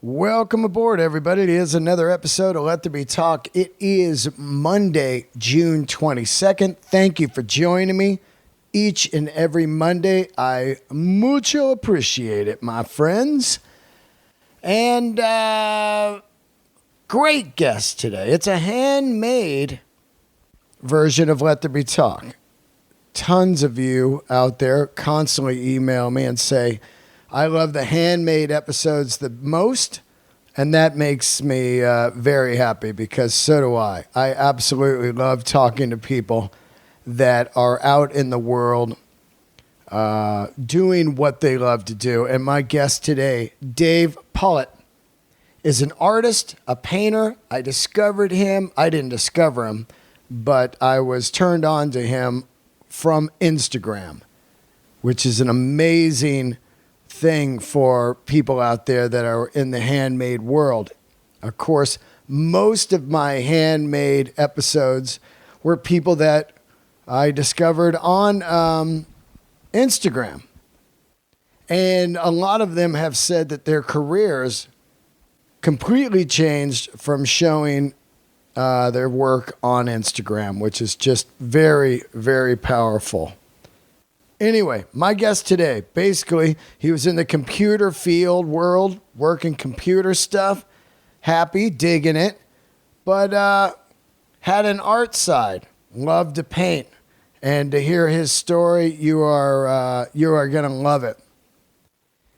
Welcome aboard, everybody. It is another episode of Let There Be Talk. It is Monday, June 22nd. Thank you for joining me each and every Monday. I mucho appreciate it, my friends. And great guest today. It's a handmade version of Let There Be Talk. Tons of you out there constantly email me and say, I love the handmade episodes the most, and that makes me very happy because so do I. I absolutely love talking to people that are out in the world doing what they love to do. And my guest today, Dave Pollot, is an artist, a painter. I discovered him. I didn't discover him, but I was turned on to him from Instagram, which is an amazing thing for people out there that are in the handmade world. Of course, most of my handmade episodes were people that I discovered on Instagram. And a lot of them have said that their careers completely changed from showing their work on Instagram, which is just very, very powerful. Anyway, my guest today, basically, he was in the computer field world, working computer stuff, happy, digging it, but had an art side, loved to paint. And to hear his story, you are going to love it.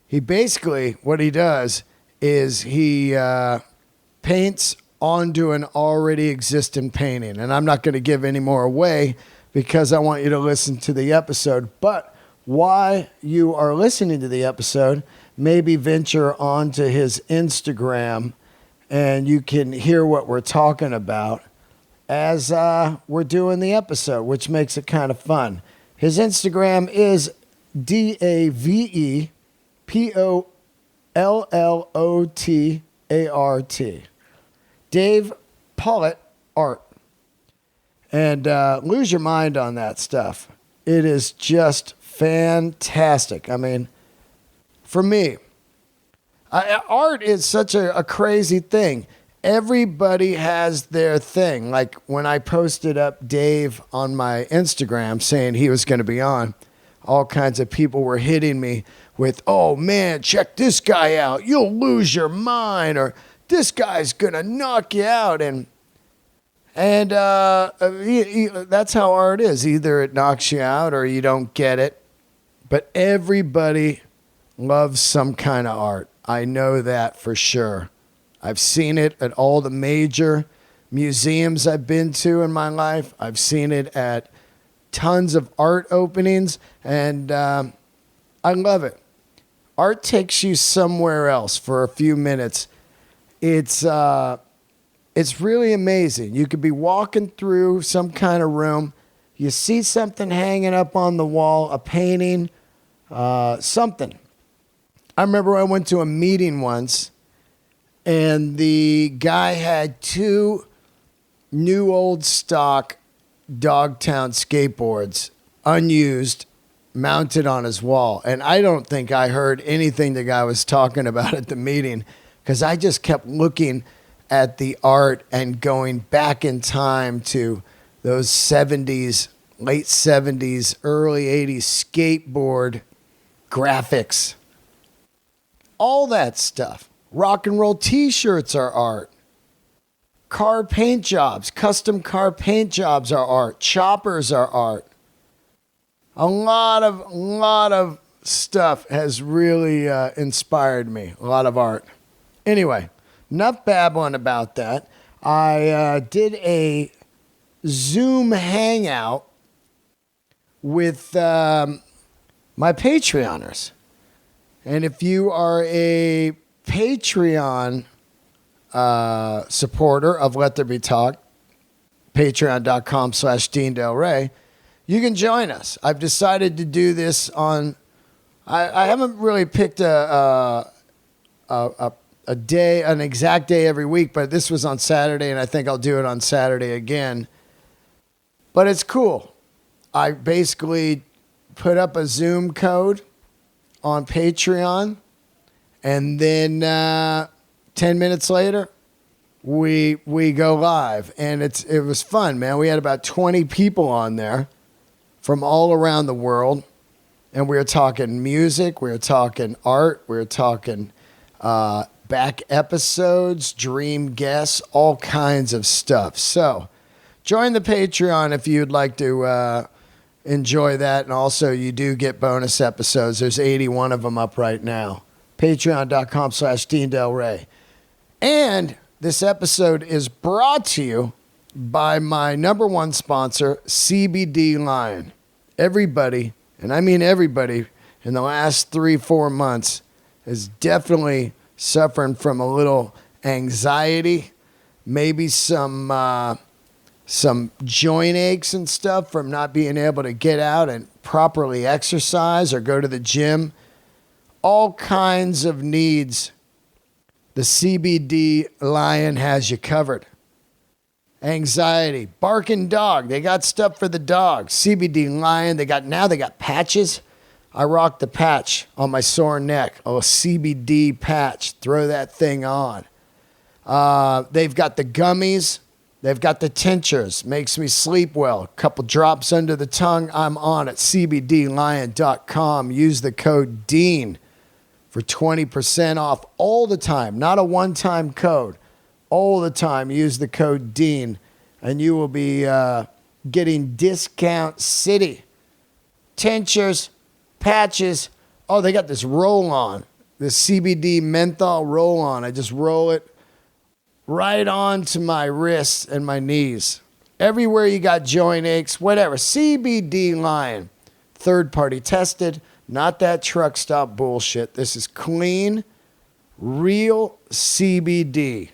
He basically, what he does is he paints onto an already existing painting. And I'm not going to give any more away because I want you to listen to the episode. But while you are listening to the episode, maybe venture onto his Instagram and you can hear what we're talking about as we're doing the episode, which makes it kind of fun. His Instagram is DavePollot. Dave Pollot Art. And lose your mind on that stuff. It is just fantastic. I mean, for me, art is such a crazy thing. Everybody has their thing. Like when I posted up Dave on my Instagram saying he was going to be on, all kinds of people were hitting me with, oh man, check this guy out. You'll lose your mind. Or this guy's going to knock you out. And that's how art is. Either it knocks you out or you don't get it. But everybody loves some kind of art. I know that for sure. I've seen it at all the major museums I've been to in my life. I've seen it at tons of art openings, and I love it. Art takes you somewhere else for a few minutes. It's really amazing. You could be walking through some kind of room. You see something hanging up on the wall, a painting, something. I remember I went to a meeting once, and the guy had two new old stock Dogtown skateboards, unused, mounted on his wall. And I don't think I heard anything the guy was talking about at the meeting because I just kept looking at the art and going back in time to those 70s, late 70s, early 80s skateboard graphics. All that stuff. Rock and roll t-shirts are art. Car paint jobs, custom car paint jobs are art. Choppers are art. A lot of stuff has really inspired me. A lot of art. Anyway, enough babbling about that. I did a Zoom hangout with my Patreoners. And if you are a Patreon supporter of Let There Be Talk, patreon.com/Dean Del Rey, you can join us. I've decided to do this on, I haven't really picked a day, an exact day every week, but this was on Saturday, and I think I'll do it on Saturday again. But it's cool. I basically put up a Zoom code on Patreon, and then 10 minutes later, we go live, and it was fun, man. We had about 20 people on there from all around the world, and we were talking music, we were talking art, we were talking back episodes, dream guests, all kinds of stuff. So join the Patreon if you'd like to enjoy that, and also you do get bonus episodes. There's 81 of them up right now. Patreon.com/Dean Del Rey. And this episode is brought to you by my number one sponsor, CBD Lion. Everybody, and I mean everybody, in the last 3-4 months is definitely suffering from a little anxiety, maybe some joint aches and stuff from not being able to get out and properly exercise or go to the gym. All kinds of needs. The CBD Lion has you covered. Anxiety, barking dog. They got stuff for the dog. CBD Lion. They got patches. I rock the patch on my sore neck. Oh, a CBD patch. Throw that thing on. They've got the gummies. They've got the tinctures. Makes me sleep well. A couple drops under the tongue. I'm on at cbdlion.com. Use the code DEAN for 20% off all the time. Not a one-time code. All the time. Use the code DEAN, and you will be getting Discount City. Tinctures, patches. Oh, they got this roll-on. This CBD menthol roll-on. I just roll it right onto my wrists and my knees. Everywhere you got joint aches, whatever. CBD Lion. Third-party tested. Not that truck stop bullshit. This is clean, real CBD.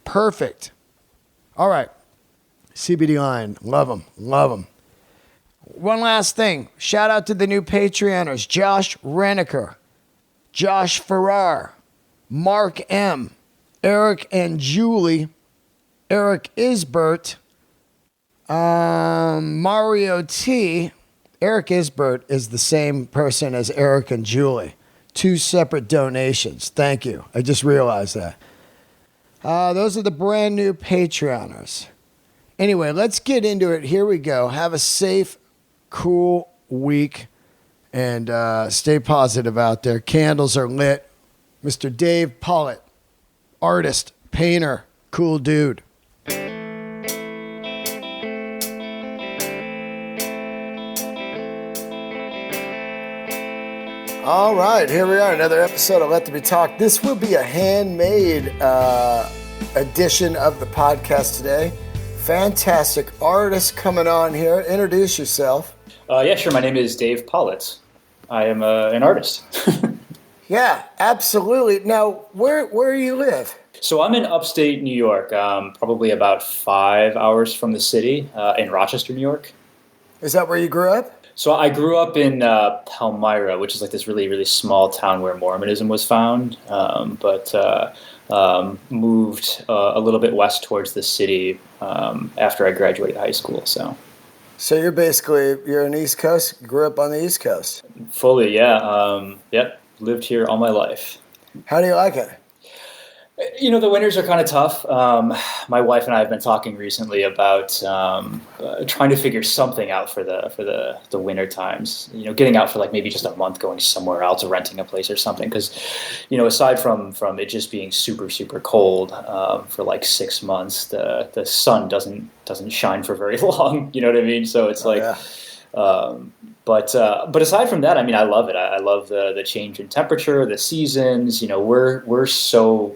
Perfect. All right. CBD Lion. Love them. Love them. One last thing. Shout out to the new Patreoners. Josh Reniker, Josh Farrar, Mark M., Eric and Julie, Eric Isbert, Mario T. Eric Isbert is the same person as Eric and Julie. 2 separate donations. Thank you. I just realized that. Those are the brand new Patreoners. Anyway, let's get into it. Here we go. Have a safe, cool week, and stay positive out there. Candles are lit. Mr. Dave Pollot, artist, painter, cool dude. All right, here we are, another episode of Let There Be Talk. This will be a handmade edition of the podcast today. Fantastic artist coming on here. Introduce yourself. Yeah, sure. My name is Dave Pollot. I am an artist. Yeah, absolutely. Now, where do you live? So I'm in upstate New York, probably about 5 hours from the city, in Rochester, New York. Is that where you grew up? So I grew up in Palmyra, which is like this really, really small town where Mormonism was found, but moved a little bit west towards the city after I graduated high school. So you're an East Coast, grew up on the East Coast? Fully, yeah. Yep, lived here all my life. How do you like it? You know, the winters are kind of tough. My wife and I have been talking recently about trying to figure something out for the winter times. You know, getting out for like maybe just a month, going somewhere else, or renting a place or something. Because, you know, aside from it just being super, super cold for like 6 months, the sun doesn't shine for very long. You know what I mean? So it's like. Yeah. But aside from that, I mean, I love it. I love the change in temperature, the seasons. You know, we're so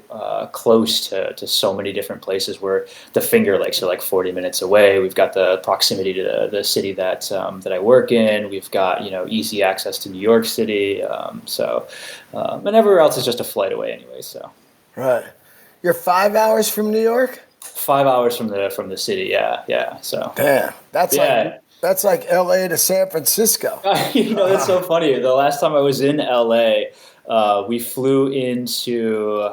close to so many different places. Where the Finger Lakes are like 40 minutes away. We've got the proximity to the city that I work in. We've got, you know, easy access to New York City. And everywhere else is just a flight away anyway. So. Right. You're 5 hours from New York? 5 hours from the city. Yeah. So. Damn. That's like L.A. to San Francisco. You know, that's so funny. The last time I was in L.A., we flew into,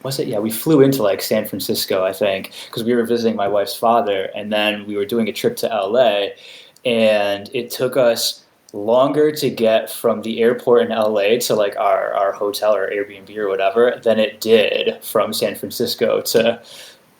we flew into like San Francisco, I think, because we were visiting my wife's father, and then we were doing a trip to L.A., and it took us longer to get from the airport in LA to like our hotel or Airbnb or whatever than it did from San Francisco to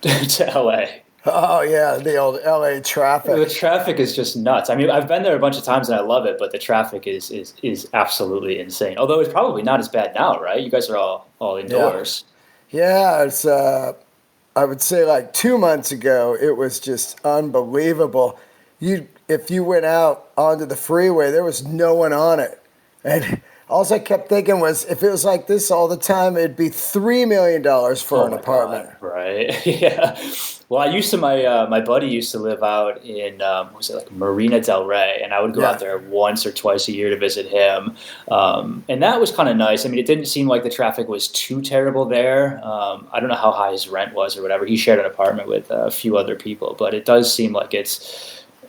to LA. Oh yeah, the old LA The traffic. traffic is just nuts. I mean, I've been there a bunch of times and I love it, but the traffic is absolutely insane. Although it's probably not as bad now, right? You guys are all Yeah. indoors. Yeah, it's I would say like 2 months ago, it was just unbelievable. If you went out onto the freeway, there was no one on it. And all I kept thinking was if it was like this all the time, it'd be $3 million for Oh an my apartment. God, right? Yeah. Well, I used to my buddy used to live out in what was it like Marina Del Rey, and I would go out Yeah. there once or twice a year to visit him, and that was kind of nice. I mean, it didn't seem like the traffic was too terrible there. I don't know how high his rent was or whatever. He shared an apartment with a few other people, but it does seem like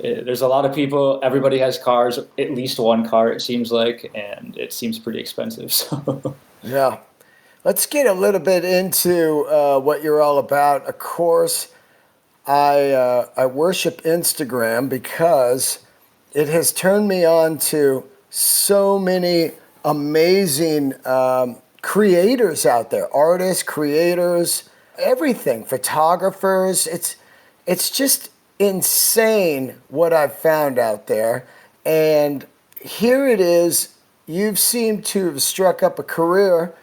there's a lot of people. Everybody has cars, at least one car, it seems like, and it seems pretty expensive. So. Yeah. Let's get a little bit into what you're all about. Of course, I worship Instagram because it has turned me on to so many amazing creators out there, artists, creators, everything, photographers. It's just insane what I've found out there. And here it is. You've seemed to have struck up a career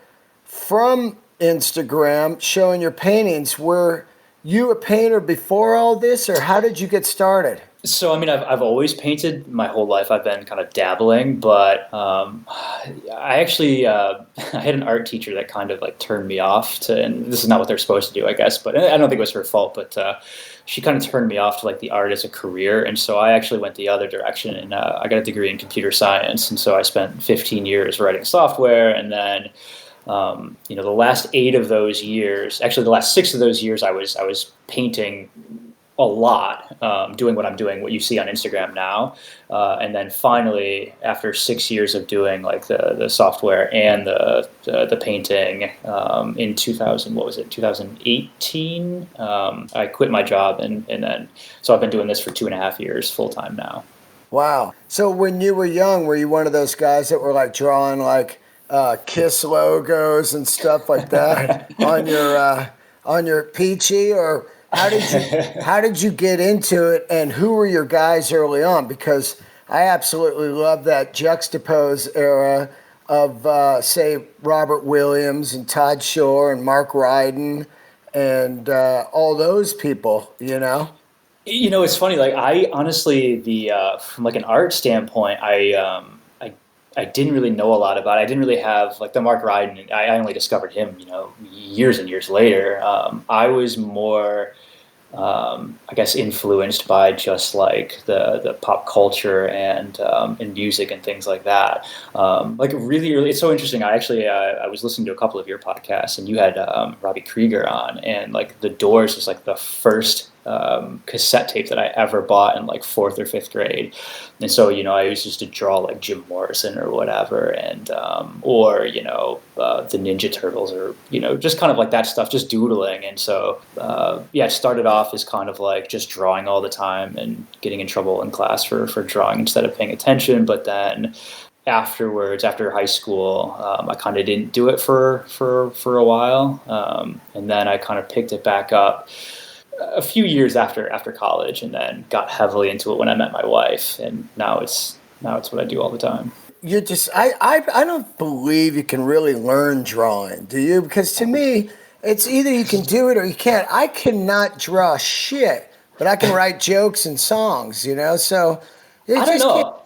from Instagram showing your paintings. Were you a painter before all this, or how did you get started? So I mean, I've always painted my whole life. I've been kind of dabbling, but I actually I had an art teacher that kind of like turned me off to, and this is not what they're supposed to do, I guess, but I don't think it was her fault. But she kind of turned me off to like the art as a career, and so I actually went the other direction, and I got a degree in computer science, and so I spent 15 years writing software, and then the last 8 of those years, actually the last 6 of those years, I was painting a lot, doing what I'm doing, what you see on Instagram now, and then finally, after 6 years of doing like the software and the painting, in 2000, what was it, 2018, I quit my job, and then so I've been doing this for 2.5 years full time now. Wow. So when you were young, were you one of those guys that were like drawing like Kiss logos and stuff like that on your peachy, or how did you get into it, and who were your guys early on? Because I absolutely love that juxtapose era of say Robert Williams and Todd Shore and Mark Ryden and all those people, you know? It's funny. Like I honestly, the from like an art standpoint, I didn't really know a lot about it. I didn't really have like the Mark Ryden. I only discovered him, years and years later. I was more, I guess, influenced by just like the pop culture and music and things like that. Like really, really, it's so interesting. I was listening to a couple of your podcasts, and you had Robbie Krieger on, and like The Doors was like the first cassette tape that I ever bought in like 4th or 5th grade. And so, I used to draw like Jim Morrison or whatever, and or the Ninja Turtles, or just kind of like that stuff, just doodling. And so yeah, it started off as kind of like just drawing all the time and getting in trouble in class for drawing instead of paying attention. But then afterwards, after high school, I kind of didn't do it for a while, and then I kind of picked it back up a few years after college, and then got heavily into it when I met my wife, and now it's what I do all the time. You just I don't believe you can really learn drawing, do you? Because to me, it's either you can do it or you can't. I cannot draw shit, but I can write jokes and songs, So you I don't just can't. know.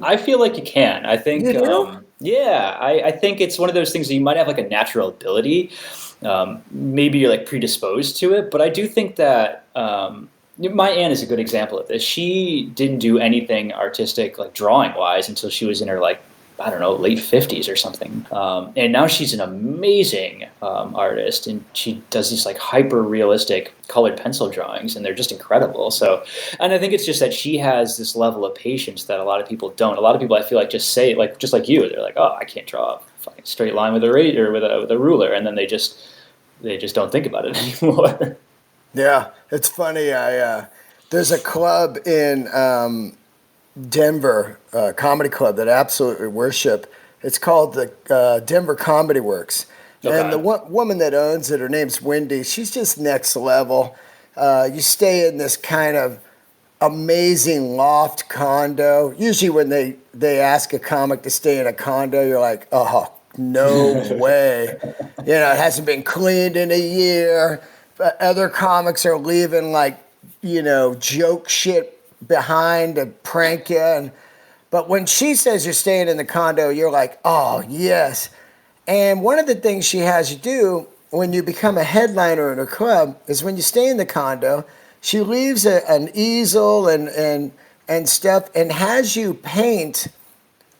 I feel like you can. I think, You do? yeah, I think it's one of those things that you might have like a natural ability. Maybe you're like predisposed to it, but I do think that my aunt is a good example of this. She didn't do anything artistic, like drawing wise, until she was in her like, I don't know, late 50s or something. And now she's an amazing artist, and she does these like hyper realistic colored pencil drawings, and they're just incredible. So, and I think it's just that she has this level of patience that a lot of people don't. A lot of people, I feel like, just say, like, just like you, they're like, oh, I can't draw a fucking straight line with a razor, with a ruler, and then they just don't think about it anymore. Yeah, it's funny. There's a club in Denver comedy club that I absolutely worship. It's called the Denver Comedy Works. Okay. And the woman that owns it, her name's Wendy. She's just next level. You stay in this kind of amazing loft condo. Usually when they ask a comic to stay in a condo, you're like, oh, no way. You know, it hasn't been cleaned in a year. But other comics are leaving like, you know, joke shit behind to prank you. But when she says you're staying in the condo, you're like, oh, yes. And one of the things she has you do when you become a headliner in her club is when you stay in the condo, she leaves an easel and stuff and has you paint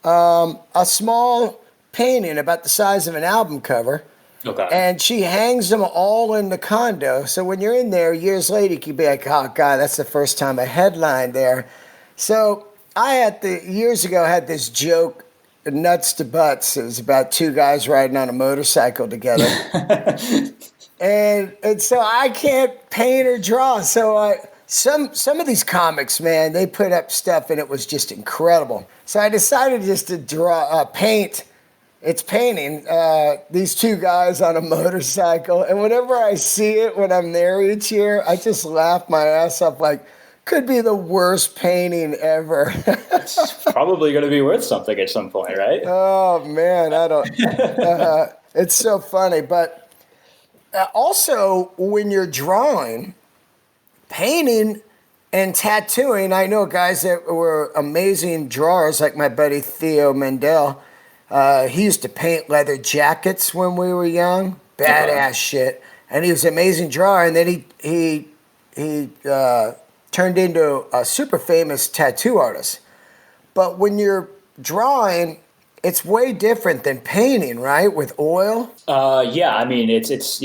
a small painting about the size of an album cover. Okay. And she hangs them all in the condo. So when you're in there years later, you can be like, oh, God, that's the first time I headlined there. So I years ago had this joke, Nuts to Butts. It was about two guys riding on a motorcycle together. and so I can't paint or draw. So some of these comics, man, they put up stuff and it was just incredible. So I decided just to paint. It's painting these two guys on a motorcycle. And whenever I see it when I'm there each year, I just laugh my ass off like, could be the worst painting ever. It's probably going to be worth something at some point, right? Oh, man, I don't. It's so funny. But also, when you're drawing, painting, and tattooing, I know guys that were amazing drawers, like my buddy Theo Mendel. He used to paint leather jackets when we were young. Badass shit. And he was an amazing drawer. And then he turned into a super famous tattoo artist. But when you're drawing, it's way different than painting, right? With oil. Yeah, I mean, it's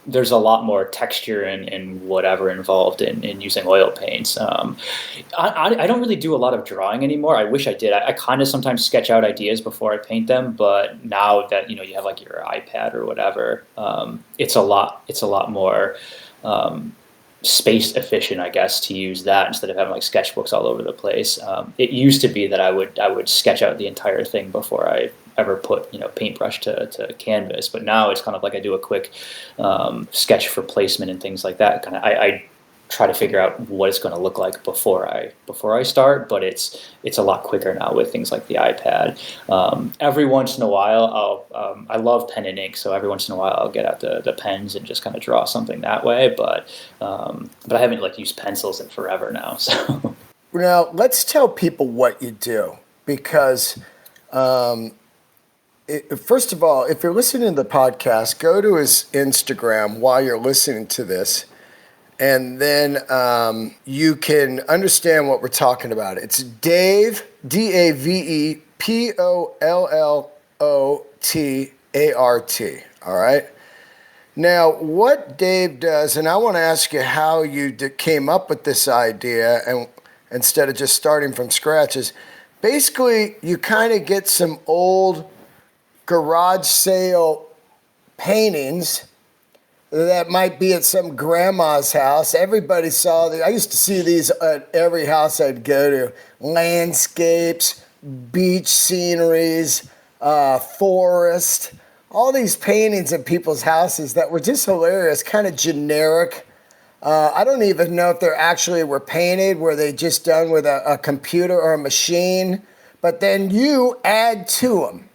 there's a lot more texture and whatever involved in using oil paints. I don't really do a lot of drawing anymore. I wish I did. I kind of sometimes sketch out ideas before I paint them, but now that you have like your iPad or whatever, it's a lot more space efficient, I guess, to use that instead of having like sketchbooks all over the place. It used to be that I would sketch out the entire thing before I ever put paintbrush to canvas, but now it's kind of like I do a quick sketch for placement and things like that. I try to figure out what it's going to look like before I start, but it's a lot quicker now with things like the iPad. Every once in a while, I love pen and ink, so every once in a while I'll get out the pens and just kind of draw something that way. But I haven't like used pencils in forever now. So now let's tell people what you do, because first of all, if you're listening to the podcast, go to his Instagram while you're listening to this. And then you can understand what we're talking about. It's Dave, Dave Pollot. All right. Now, what Dave does, and I want to ask you how you came up with this idea, and instead of just starting from scratch, is basically you kind of get some old garage sale paintings that might be at some grandma's house. Everybody saw I used to see these at every house I'd go to. Landscapes, beach sceneries, forest, all these paintings in people's houses that were just hilarious, kind of generic. I don't even know if they actually were painted. Were they just done with a computer or a machine? But then you add to them.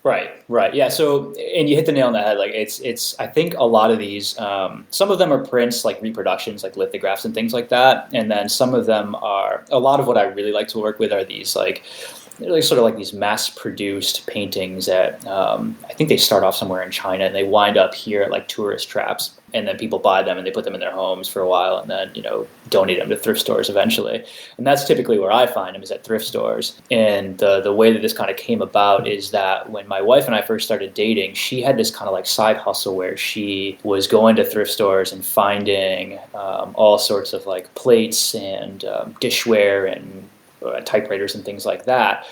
Right. Yeah. So, and you hit the nail on the head. Like it's, I think a lot of these, some of them are prints, like reproductions, like lithographs and things like that. And then some of them are, a lot of what I really like to work with are these like sort of like these mass produced paintings that, I think they start off somewhere in China and they wind up here at like tourist traps. And then people buy them and they put them in their homes for a while and then, donate them to thrift stores eventually. And that's typically where I find them, is at thrift stores. And the way that this kind of came about is that when my wife and I first started dating, she had this kind of like side hustle where she was going to thrift stores and finding all sorts of like plates and dishware and typewriters and things like that.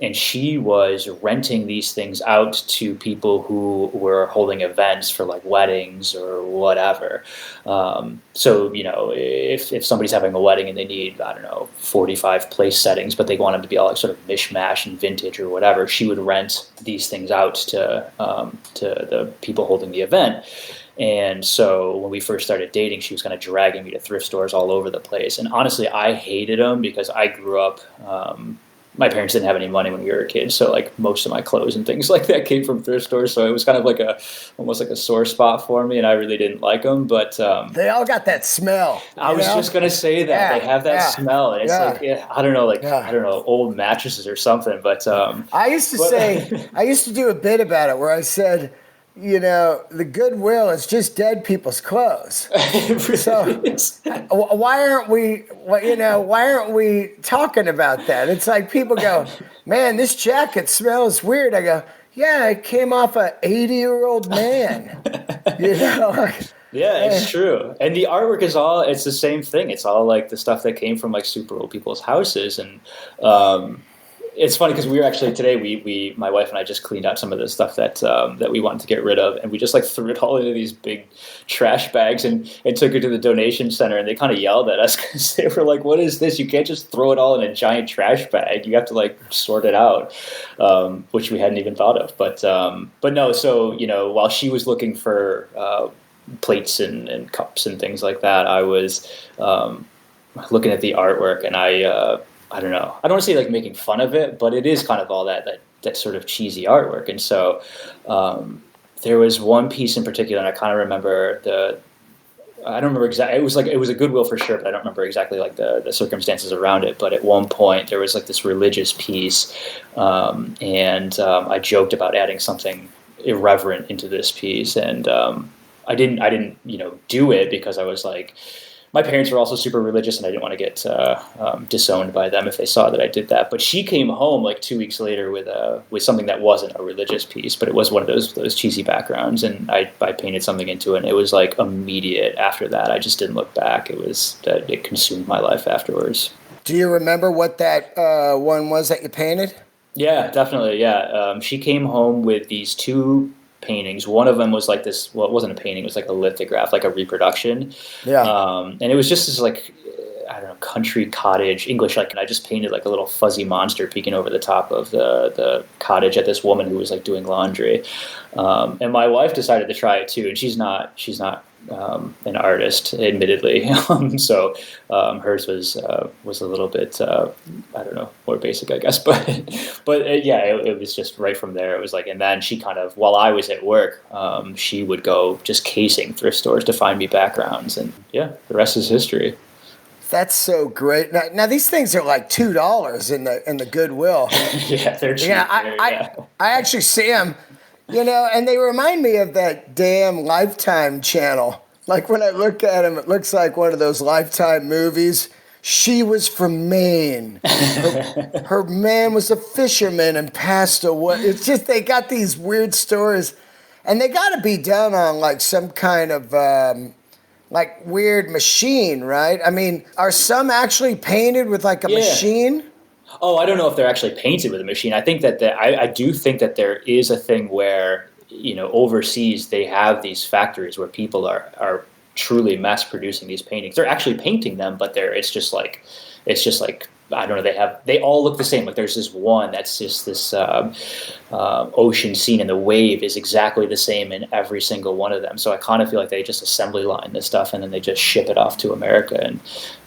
and she was renting these things out to people who were holding events for like weddings or whatever. So, if somebody's having a wedding and they need, I don't know, 45 place settings, but they want them to be all like sort of mishmash and vintage or whatever, she would rent these things out to the people holding the event. And so when we first started dating, she was kind of dragging me to thrift stores all over the place. And honestly, I hated them because I grew up, my parents didn't have any money when we were kids. So like most of my clothes and things like that came from thrift stores. So it was kind of like almost like a sore spot for me. And I really didn't like them. But they all got that smell. I was just going to say that. They have that smell. And it's I don't know, old mattresses or something. But I used to do a bit about it where I said, the Goodwill is just dead people's clothes. Why aren't we talking about that? It's like people go, man, this jacket smells weird. I go, yeah, it came off an 80-year-old man. Yeah, it's true. And the artwork it's the same thing. It's all like the stuff that came from like super old people's houses. And it's funny because we were actually today, my wife and I just cleaned out some of the stuff that we wanted to get rid of, and we just like threw it all into these big trash bags and took it to the donation center, and they kind of yelled at us because they were like, what is this? You can't just throw it all in a giant trash bag. You have to like sort it out, which we hadn't even thought of. But no, so, while she was looking for plates and cups and things like that, I was looking at the artwork, and I don't know. I don't want to say like making fun of it, but it is kind of all that sort of cheesy artwork. And so there was one piece in particular, and I kind of remember I don't remember exactly. It was a Goodwill for sure, but I don't remember exactly like the circumstances around it. But at one point there was like this religious piece, and I joked about adding something irreverent into this piece, and I didn't do it because I was like, my parents were also super religious, and I didn't want to get disowned by them if they saw that I did that. But she came home like 2 weeks later with something that wasn't a religious piece, but it was one of those cheesy backgrounds, and I painted something into it. And it was like immediate after that. I just didn't look back. It consumed my life afterwards. Do you remember what that one was that you painted? Yeah, definitely. Yeah, she came home with these two paintings. One of them was like this, well, it wasn't a painting, it was like a lithograph, like a reproduction. Yeah. And it was just this like, I don't know, country cottage English, like, and I just painted like a little fuzzy monster peeking over the top of the cottage at this woman who was like doing laundry. And my wife decided to try it too, and she's not an artist, admittedly. So hers was a little bit, I don't know, more basic, I guess. But it was just right from there. It was like, and then she kind of, while I was at work, she would go just casing thrift stores to find me backgrounds, and yeah, the rest is history. That's so great. Now these things are like $2 in the Goodwill. Yeah, they're cheap. Yeah, I actually see them. And they remind me of that damn Lifetime channel. Like when I look at them, it looks like one of those Lifetime movies. She was from Maine. Her man was a fisherman and passed away. It's just, they got these weird stories. And they got to be done on like some kind of like weird machine, right? I mean, are some actually painted with like a machine? Oh, I don't know if they're actually painted with a machine. I think that I do think that there is a thing where, overseas they have these factories where people are truly mass producing these paintings. They're actually painting them, but it's just like I don't know. They all look the same. Like there's this one that's just this ocean scene, and the wave is exactly the same in every single one of them. So I kind of feel like they just assembly line this stuff and then they just ship it off to America,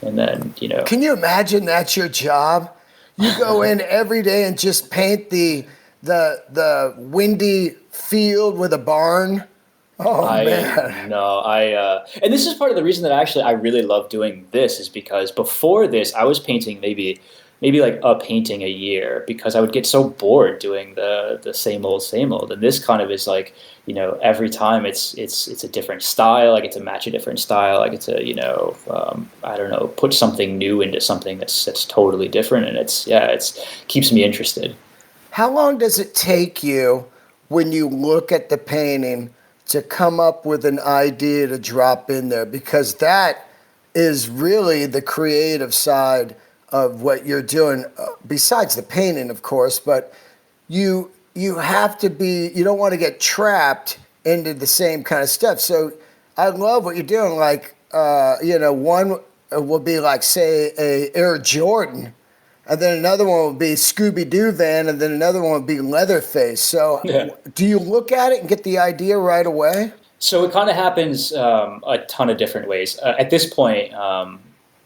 and then Can you imagine that's your job? You go in every day and just paint the windy field with a barn. Oh man! No, and this is part of the reason that I really love doing this, is because before this I was painting maybe like a painting a year, because I would get so bored doing the same old, and this kind of is like, every time it's a different style. I get to match a different style. I get to I don't know, put something new into something that's totally different, and it's keeps me interested. How long does it take you when you look at the painting to come up with an idea to drop in there? Because that is really the creative side of what you're doing, besides the painting, of course, but you have to be, you don't want to get trapped into the same kind of stuff. So I love what you're doing. Like, one will be like, say, a Air Jordan, and then another one will be Scooby-Doo van, and then another one would be Leatherface. So do you look at it and get the idea right away? So it kind of happens a ton of different ways. At this point,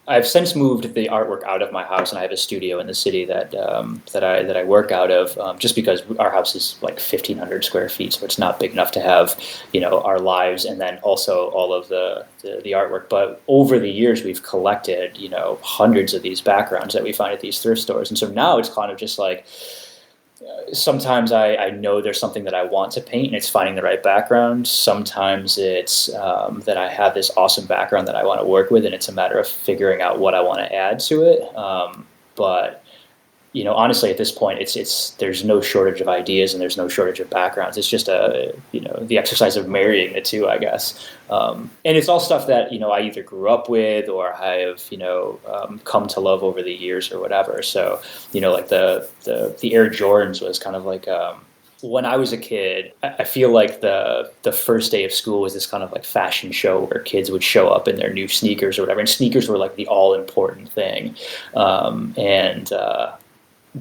I've since moved the artwork out of my house, and I have a studio in the city that I work out of. Just because our house is like 1,500 square feet, so it's not big enough to have, our lives and then also all of the artwork. But over the years, we've collected, hundreds of these backgrounds that we find at these thrift stores, and so now it's kind of just like. Sometimes I know there's something that I want to paint and it's finding the right background. Sometimes it's that I have this awesome background that I want to work with and it's a matter of figuring out what I want to add to it. But honestly, at this point, it's there's no shortage of ideas and there's no shortage of backgrounds. It's just the exercise of marrying the two, I guess. And it's all stuff that I either grew up with or I have come to love over the years or whatever. So like the Air Jordans was kind of like. When I was a kid, I feel like the first day of school was this kind of like fashion show where kids would show up in their new sneakers or whatever, and sneakers were like the all important thing.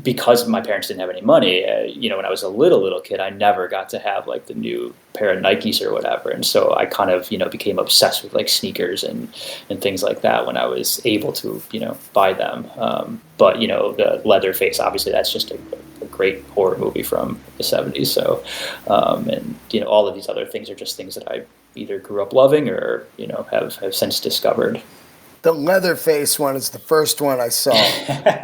Because my parents didn't have any money, when I was a little kid, I never got to have like the new pair of Nikes or whatever. And so I kind of, became obsessed with like sneakers and things like that when I was able to, buy them. But the Leatherface, obviously that's just a great horror movie from the 70s. So, all of these other things are just things that I either grew up loving or, have since discovered. The Leatherface one is the first one I saw.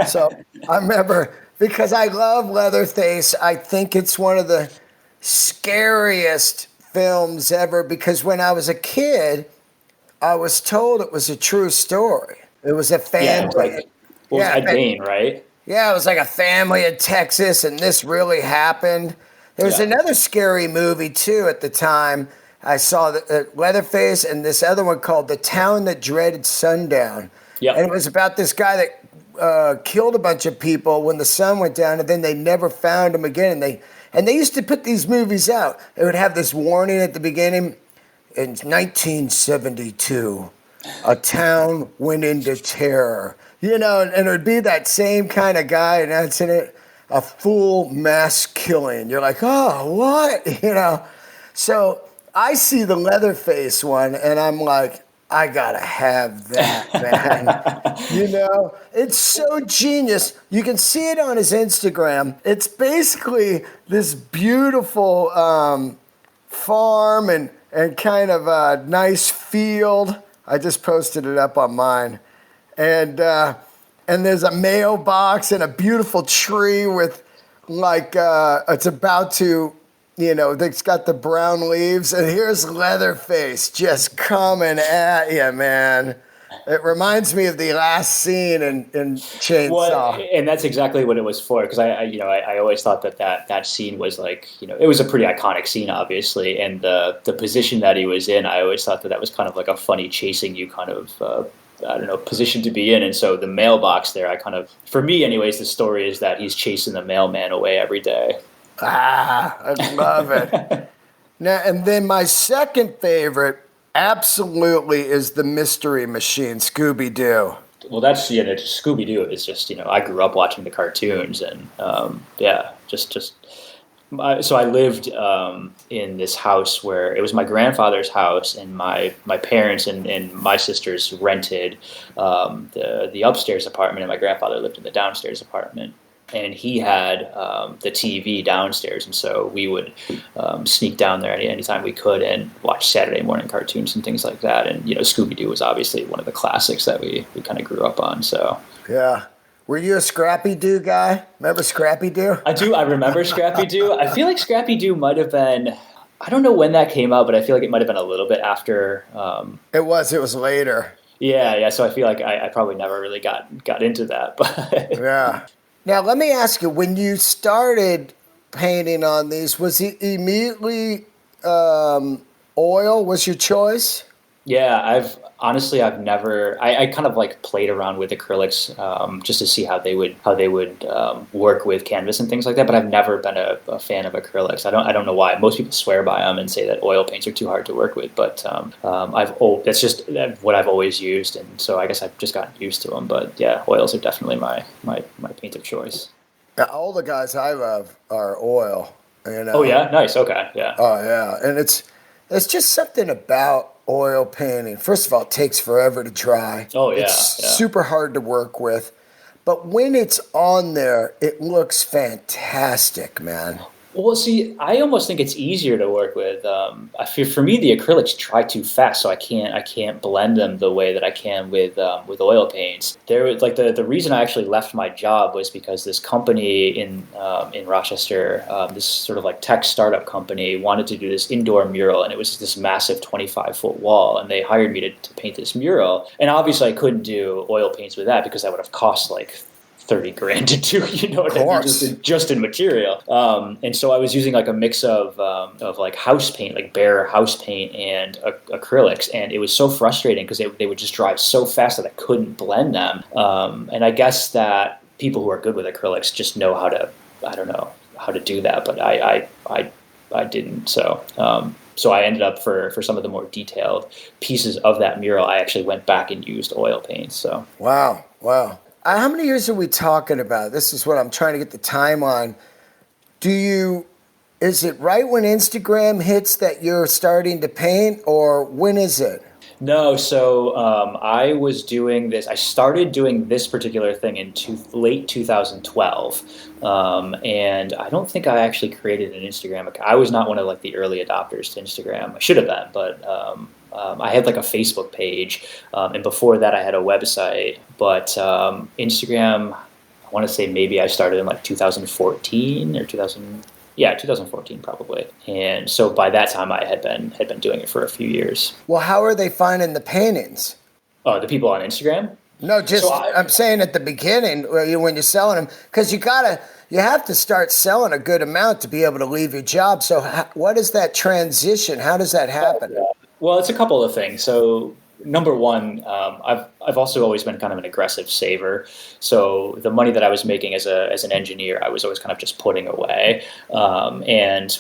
So I remember, because I love Leatherface, I think it's one of the scariest films ever, because when I was a kid, I was told it was a true story. It was a family. Ed Bain, right? Yeah, it was like a family in Texas, and this really happened. There was another scary movie, too, at the time. I saw the Leatherface and this other one called The Town That Dreaded Sundown. Yep. And it was about this guy that killed a bunch of people when the sun went down, and then they never found him again. And they used to put these movies out. It would have this warning at the beginning. In 1972, a town went into terror. And it would be that same kind of guy, and that's in it, a full mass killing. You're like, oh, what? So I see the Leatherface one, and I'm like, I gotta have that, man. It's so genius. You can see it on his Instagram. It's basically this beautiful farm and kind of a nice field. I just posted it up on mine. And there's a mailbox and a beautiful tree with like, it's about to, it's got the brown leaves, and here's Leatherface just coming at you, man. It reminds me of the last scene in Chainsaw. Well, and that's exactly what it was for, because I always thought that scene was like, it was a pretty iconic scene, obviously, and the position that he was in, I always thought that was kind of like a funny chasing you kind of position to be in. And so the mailbox there, for me anyways, the story is that he's chasing the mailman away every day. I love it. Now, and then my second favorite absolutely is the Mystery Machine, Scooby-Doo. Well, that's, Scooby-Doo is just, I grew up watching the cartoons and, so I lived in this house where it was my grandfather's house, and my parents and my sisters rented the upstairs apartment, and my grandfather lived in the downstairs apartment. And he had the TV downstairs, and so we would sneak down there anytime we could and watch Saturday morning cartoons and things like that. And Scooby-Doo was obviously one of the classics that we kind of grew up on. So yeah. Were you a Scrappy-Doo guy? Remember Scrappy-Doo? I do. I remember Scrappy-Doo. I feel like Scrappy-Doo might have been, I don't know when that came out, but I feel like it might have been a little bit after. It was later. Yeah. So I feel like I probably never really got into that. But yeah. Now, let me ask you, when you started painting on these, was it immediately oil was your choice? Yeah, I've never I kind of like played around with acrylics just to see how they would work with canvas and things like that. But I've never been a fan of acrylics. I don't know why. Most people swear by them and say that oil paints are too hard to work with. But that's just what I've always used, and so I guess I've just gotten used to them. But yeah, oils are definitely my paint of choice. All the guys I love are oil. You Oh know. yeah, nice. Okay, yeah. Oh yeah, and it's just something about oil painting. First of all, it takes forever to dry. Oh It's yeah, yeah. super hard to work with, but when it's on there, it looks fantastic, man. Well, see, I almost think it's easier to work with. I feel for me, the acrylics dry too fast, so I can't blend them the way that I can with oil paints. There was like the reason I actually left my job was because this company in Rochester, this sort of like tech startup company, wanted to do this indoor mural, and it was this massive 25-foot wall, and they hired me to paint this mural. And obviously, I couldn't do oil paints with that because that would have cost like 30 grand to do, you know Of what I mean? course. Just in material. And so I was using like a mix of like house paint, like bare house paint and acrylics. And it was so frustrating because they would just dry so fast that I couldn't blend them. And I guess that people who are good with acrylics just know how to, I don't know, how to do that. But I didn't. So I ended up for some of the more detailed pieces of that mural, I actually went back and used oil paints. So Wow, wow. How many years are we talking about? This is what I'm trying to get the time on. Do you, is it right when Instagram hits that you're starting to paint, or when is it? no, so I was doing this. I started doing this particular thing in late 2012, and I don't think I actually created an Instagram account. I was not one of like the early adopters to Instagram. I should have been, but I had like a Facebook page, and before that, I had a website. But Instagram, I want to say maybe I started in like 2014 or 2000. Yeah, 2014 probably. And so by that time, I had been doing it for a few years. Well, how are they finding the paintings? The people on Instagram. No, So just I'm saying at the beginning when you're selling them, because you have to start selling a good amount to be able to leave your job. So what is that transition? How does that happen? well, it's a couple of things. So number one, I've also always been kind of an aggressive saver. So the money that I was making as an engineer, I was always kind of just putting away. And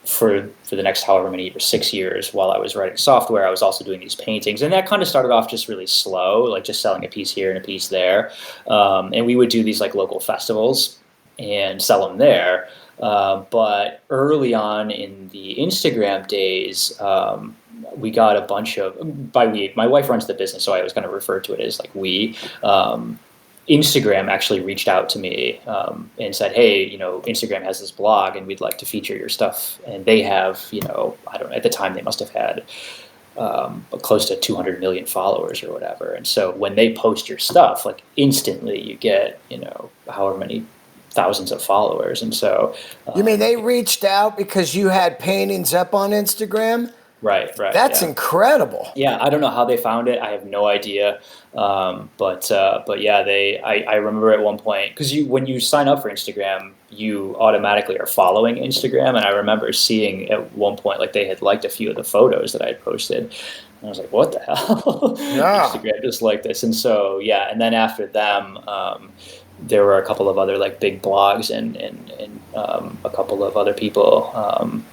for the next however many years, 6 years, while I was writing software, I was also doing these paintings, and that kind of started off just really slow, like just selling a piece here and a piece there. And we would do these like local festivals and sell them there. But early on in the Instagram days, we got a bunch of by we. My wife runs the business, so I was going to refer to it as like we. Instagram actually reached out to me and said, "Hey, Instagram has this blog, and we'd like to feature your stuff." And they have, I don't know, at the time they must have had close to 200 million followers or whatever. And so when they post your stuff, like instantly you get, however many thousands of followers. And so, You mean they reached out because you had paintings up on Instagram? right, That's yeah. incredible. Yeah, I don't know how they found it. I have no idea. But yeah, I remember at one point because when you sign up for Instagram, you automatically are following Instagram, and I remember seeing at one point like they had liked a few of the photos that I had posted. And I was like, "What the hell?" Yeah. Instagram just like this, and so yeah. And then after them, there were a couple of other like big blogs and a couple of other people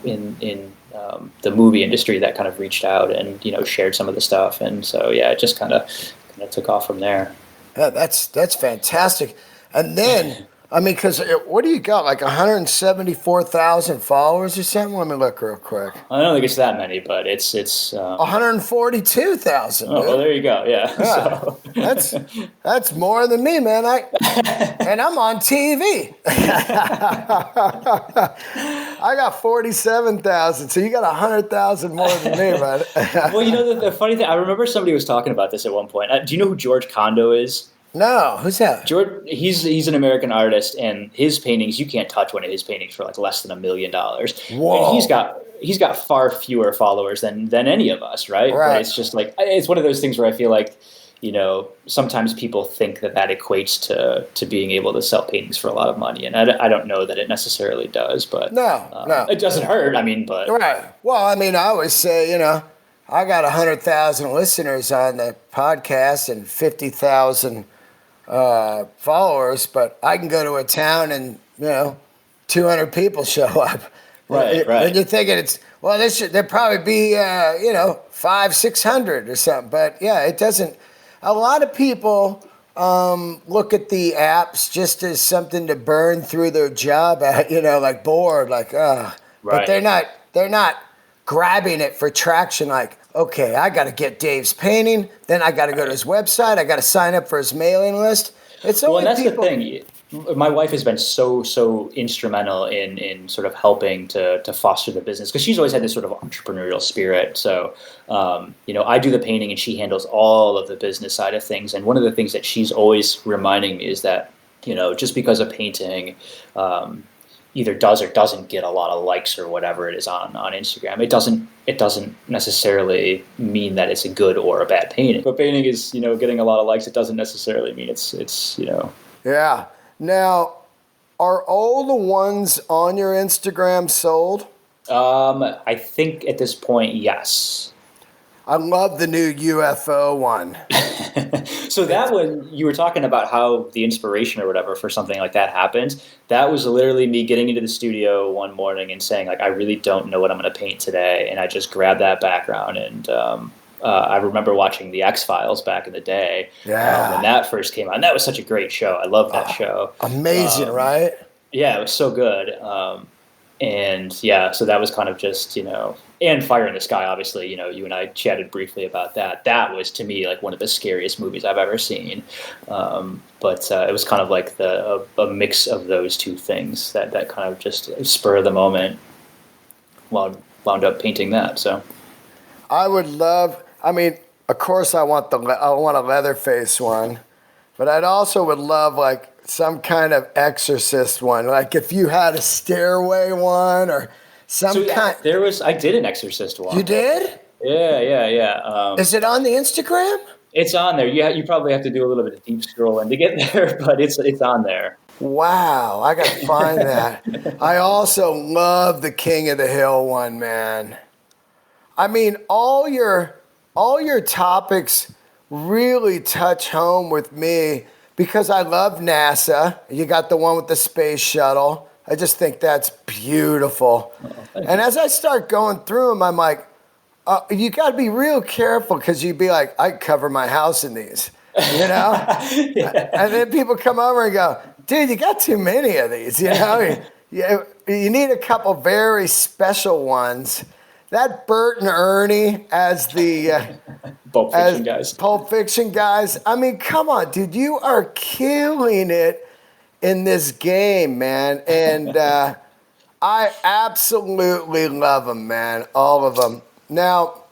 in the movie industry that kind of reached out and shared some of the stuff, and so yeah, it just kind of took off from there. Yeah, that's fantastic. And then, I mean, because what do you got? Like 174,000 followers or something? Let me look real quick. I don't think it's that many, but it's 142,000, oh well, dude. there you go. Yeah. Yeah, So that's more than me, man. And I'm on TV. I got 47,000, so you got 100,000 more than me, man. well, the funny thing, I remember somebody was talking about this at one point. Do you know who George Condo is? No, who's that? George, he's an American artist, and his paintings, you can't touch one of his paintings for like less than $1 million. Whoa. And he's got far fewer followers than any of us, right? Right. But it's just like it's one of those things where I feel like sometimes people think that equates to being able to sell paintings for a lot of money, and I don't know that it necessarily does, but No, no. it doesn't hurt. I mean, but Right. Well, I mean, I always say, I got 100,000 listeners on the podcast and 50,000 followers, but I can go to a town and 200 people show up. Right. And you're thinking there'd probably be 500-600 or something. But yeah, it doesn't. A lot of people look at the apps just as something to burn through their job at, like bored, like Right. But they're not grabbing it for traction. Like, okay, I got to get Dave's painting, then I got to go to his website, I got to sign up for his mailing list. It's only and that's people. the thing. My wife has been so instrumental in sort of helping to foster the business, because she's always had this sort of entrepreneurial spirit. So, I do the painting and she handles all of the business side of things. And one of the things that she's always reminding me is that, just because a painting either does or doesn't get a lot of likes or whatever it is on Instagram, it doesn't necessarily mean that it's a good or a bad painting. But painting is, getting a lot of likes, it doesn't necessarily mean it's. Yeah. Now, are all the ones on your Instagram sold? I think at this point, yes. I love the new UFO one. So that one, you were talking about how the inspiration or whatever for something like that happens. That was literally me getting into the studio one morning and saying, like, I really don't know what I'm going to paint today. And I just grabbed that background. And I remember watching The X-Files back in the day. Yeah. When that first came out. And that was such a great show. I love that show. Amazing, right? Yeah, it was so good. And yeah, so that was kind of just, and Fire in the Sky, obviously, you and I chatted briefly about that. That was, to me, like one of the scariest movies I've ever seen. But it was kind of like a mix of those two things that kind of just spur of the moment wound up painting that. So I would love, of course I want a Leatherface one, but I'd also would love like some kind of Exorcist one. Like if you had a stairway one or kind. I did an Exorcist one. You did? Yeah. Is it on the Instagram? It's on there. You probably have to do a little bit of deep scrolling to get there, but it's on there. Wow, I got to find that. I also love the King of the Hill one, man. All your topics really touch home with me because I love NASA. You got the one with the space shuttle. I just think that's beautiful. And as I start going through them, I'm like, you got to be real careful because you'd be like, I cover my house in these, Yeah. And then people come over and go, dude, you got too many of these, You need a couple very special ones. That Bert and Ernie as the Pulp Fiction guys. Come on, dude, you are killing it in this game, man. And I absolutely love them, man. All of them. Now,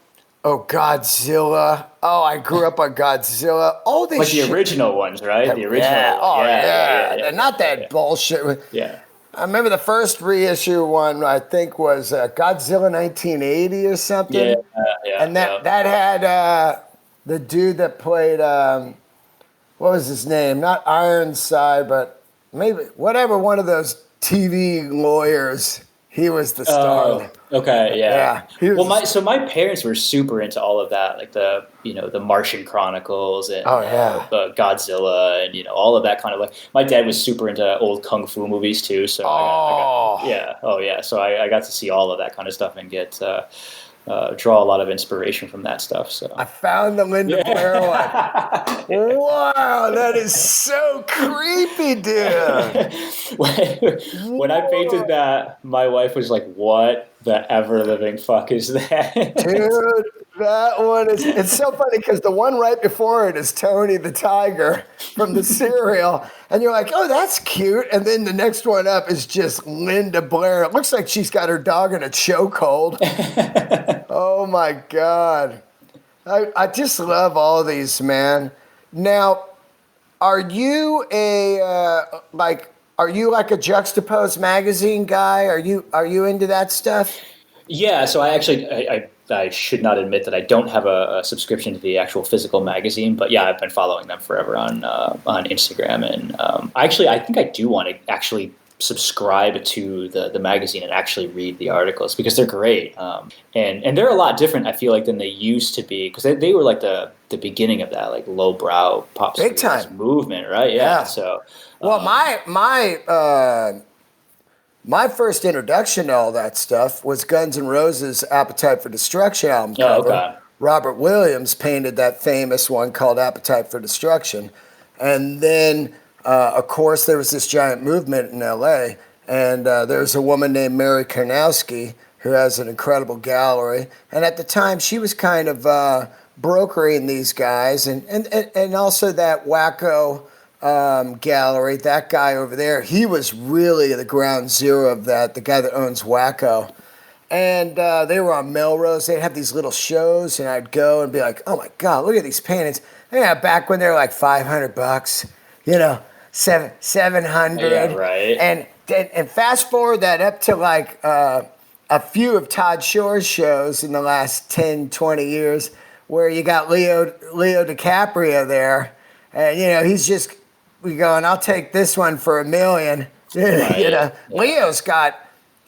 Godzilla. I grew up on Godzilla. All these the original ones, right? The original. Yeah. Not that bullshit. Yeah. I remember the first reissue one, I think, was Godzilla 1980 or something. Yeah. And that had the dude that played, what was his name? Not Ironside, but maybe whatever, one of those TV lawyers. He was the star. Okay, yeah. So my parents were super into all of that, like the Martian Chronicles and the Godzilla and all of that kind of like. My dad was super into old kung fu movies too, so So I got to see all of that kind of stuff and get draw a lot of inspiration from that stuff. So I found the Linda Blair one. Wow, that is so creepy, dude. When I painted that, my wife was like, "What the ever living fuck is that?" Dude, that one is. It's so funny because the one right before it is Tony the Tiger from the cereal, and you're like, "Oh, that's cute." And then the next one up is just Linda Blair. It looks like she's got her dog in a chokehold. Oh my God. I just love all these, man. Now, are you like a Juxtaposed magazine guy? Are you into that stuff? Yeah, so I should not admit that I don't have a subscription to the actual physical magazine, but yeah, I've been following them forever on Instagram, and I think I do want to actually subscribe to the magazine and actually read the articles because they're great. And they're a lot different, I feel like, than they used to be because they were like the beginning of that like lowbrow pop Big time movement, right? Yeah. So, well, my first introduction to all that stuff was Guns N' Roses' Appetite for Destruction album cover. Oh, okay. Robert Williams painted that famous one called Appetite for Destruction. And then, of course, there was this giant movement in L.A., and there's a woman named Mary Karnowski who has an incredible gallery. And at the time, she was kind of brokering these guys. And also that wacko gallery, that guy over there, he was really the ground zero of that, the guy that owns Wacko. And they were on Melrose. They'd have these little shows, and I'd go and be like, oh my God, look at these paintings. Yeah, back when they were like $500, you know, 700. Yeah, right. And fast forward that up to like a few of Todd Shore's shows in the last 10, 20 years, where you got Leo DiCaprio there. And, you know, he's just going, I'll take this one for $1 million. Right. You know, yeah. Leo's got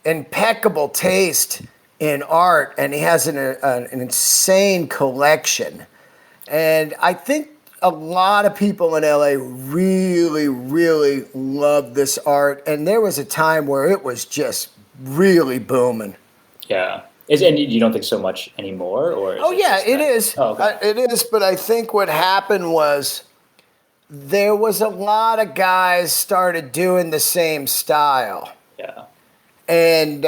impeccable taste in art, and he has an insane collection. And I think a lot of people in LA really, really love this art. And there was a time where it was just really booming. Yeah. And you don't think so much anymore? Or oh, yeah, it is. Oh, okay. It is, but I think what happened was there was a lot of guys started doing the same style. Yeah. And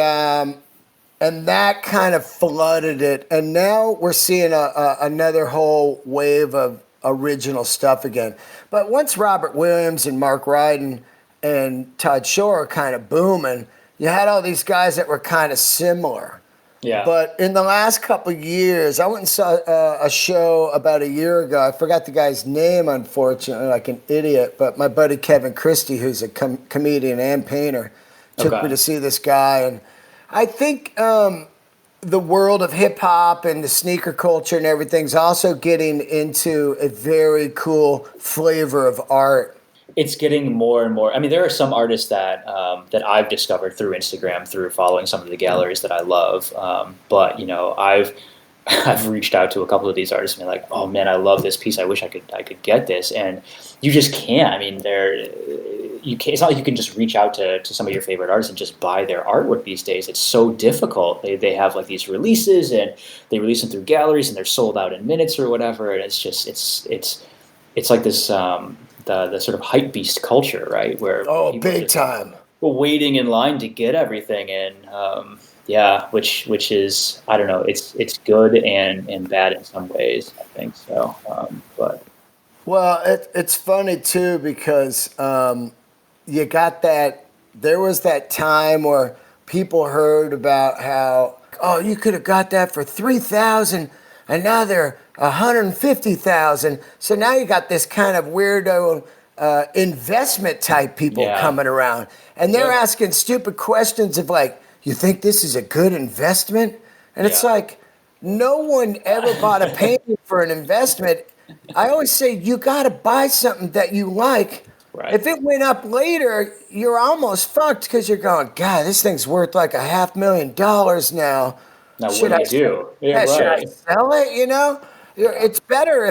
that kind of flooded it. And now we're seeing another whole wave of original stuff again. But once Robert Williams and Mark Ryden and Todd Shore are kind of booming, you had all these guys that were kind of similar. Yeah. But in the last couple of years, I went and saw a show about a year ago. I forgot the guy's name, unfortunately, like an idiot. But my buddy Kevin Christie, who's a comedian and painter, took me to see this guy. And I think the world of hip-hop and the sneaker culture and everything's also getting into a very cool flavor of art. It's getting more and more. I mean, there are some artists that that I've discovered through Instagram, through following some of the galleries that I love. But you know, I've reached out to a couple of these artists and been like, "Oh man, I love this piece. I wish I could get this." And you just can't. I mean, you can't. It's not like you can just reach out to some of your favorite artists and just buy their artwork these days. It's so difficult. They have like these releases and they release them through galleries and they're sold out in minutes or whatever. And it's just it's like this. The sort of hype beast culture, right? Where big time, waiting in line to get everything, and which is, I don't know, it's good and bad in some ways, I think so. But well, it's funny too because you got that. There was that time where people heard about how you could have got that for $3,000, and now they're $150,000. So now you got this kind of weirdo investment type people coming around, and they're asking stupid questions of like, "You think this is a good investment?" And it's like, no one ever bought a painting for an investment. I always say you got to buy something that you like. Right. If it went up later, you're almost fucked because you're going, God, this thing's worth like $500,000 now. Now what do I do? Yeah, should I sell it? You know, it's better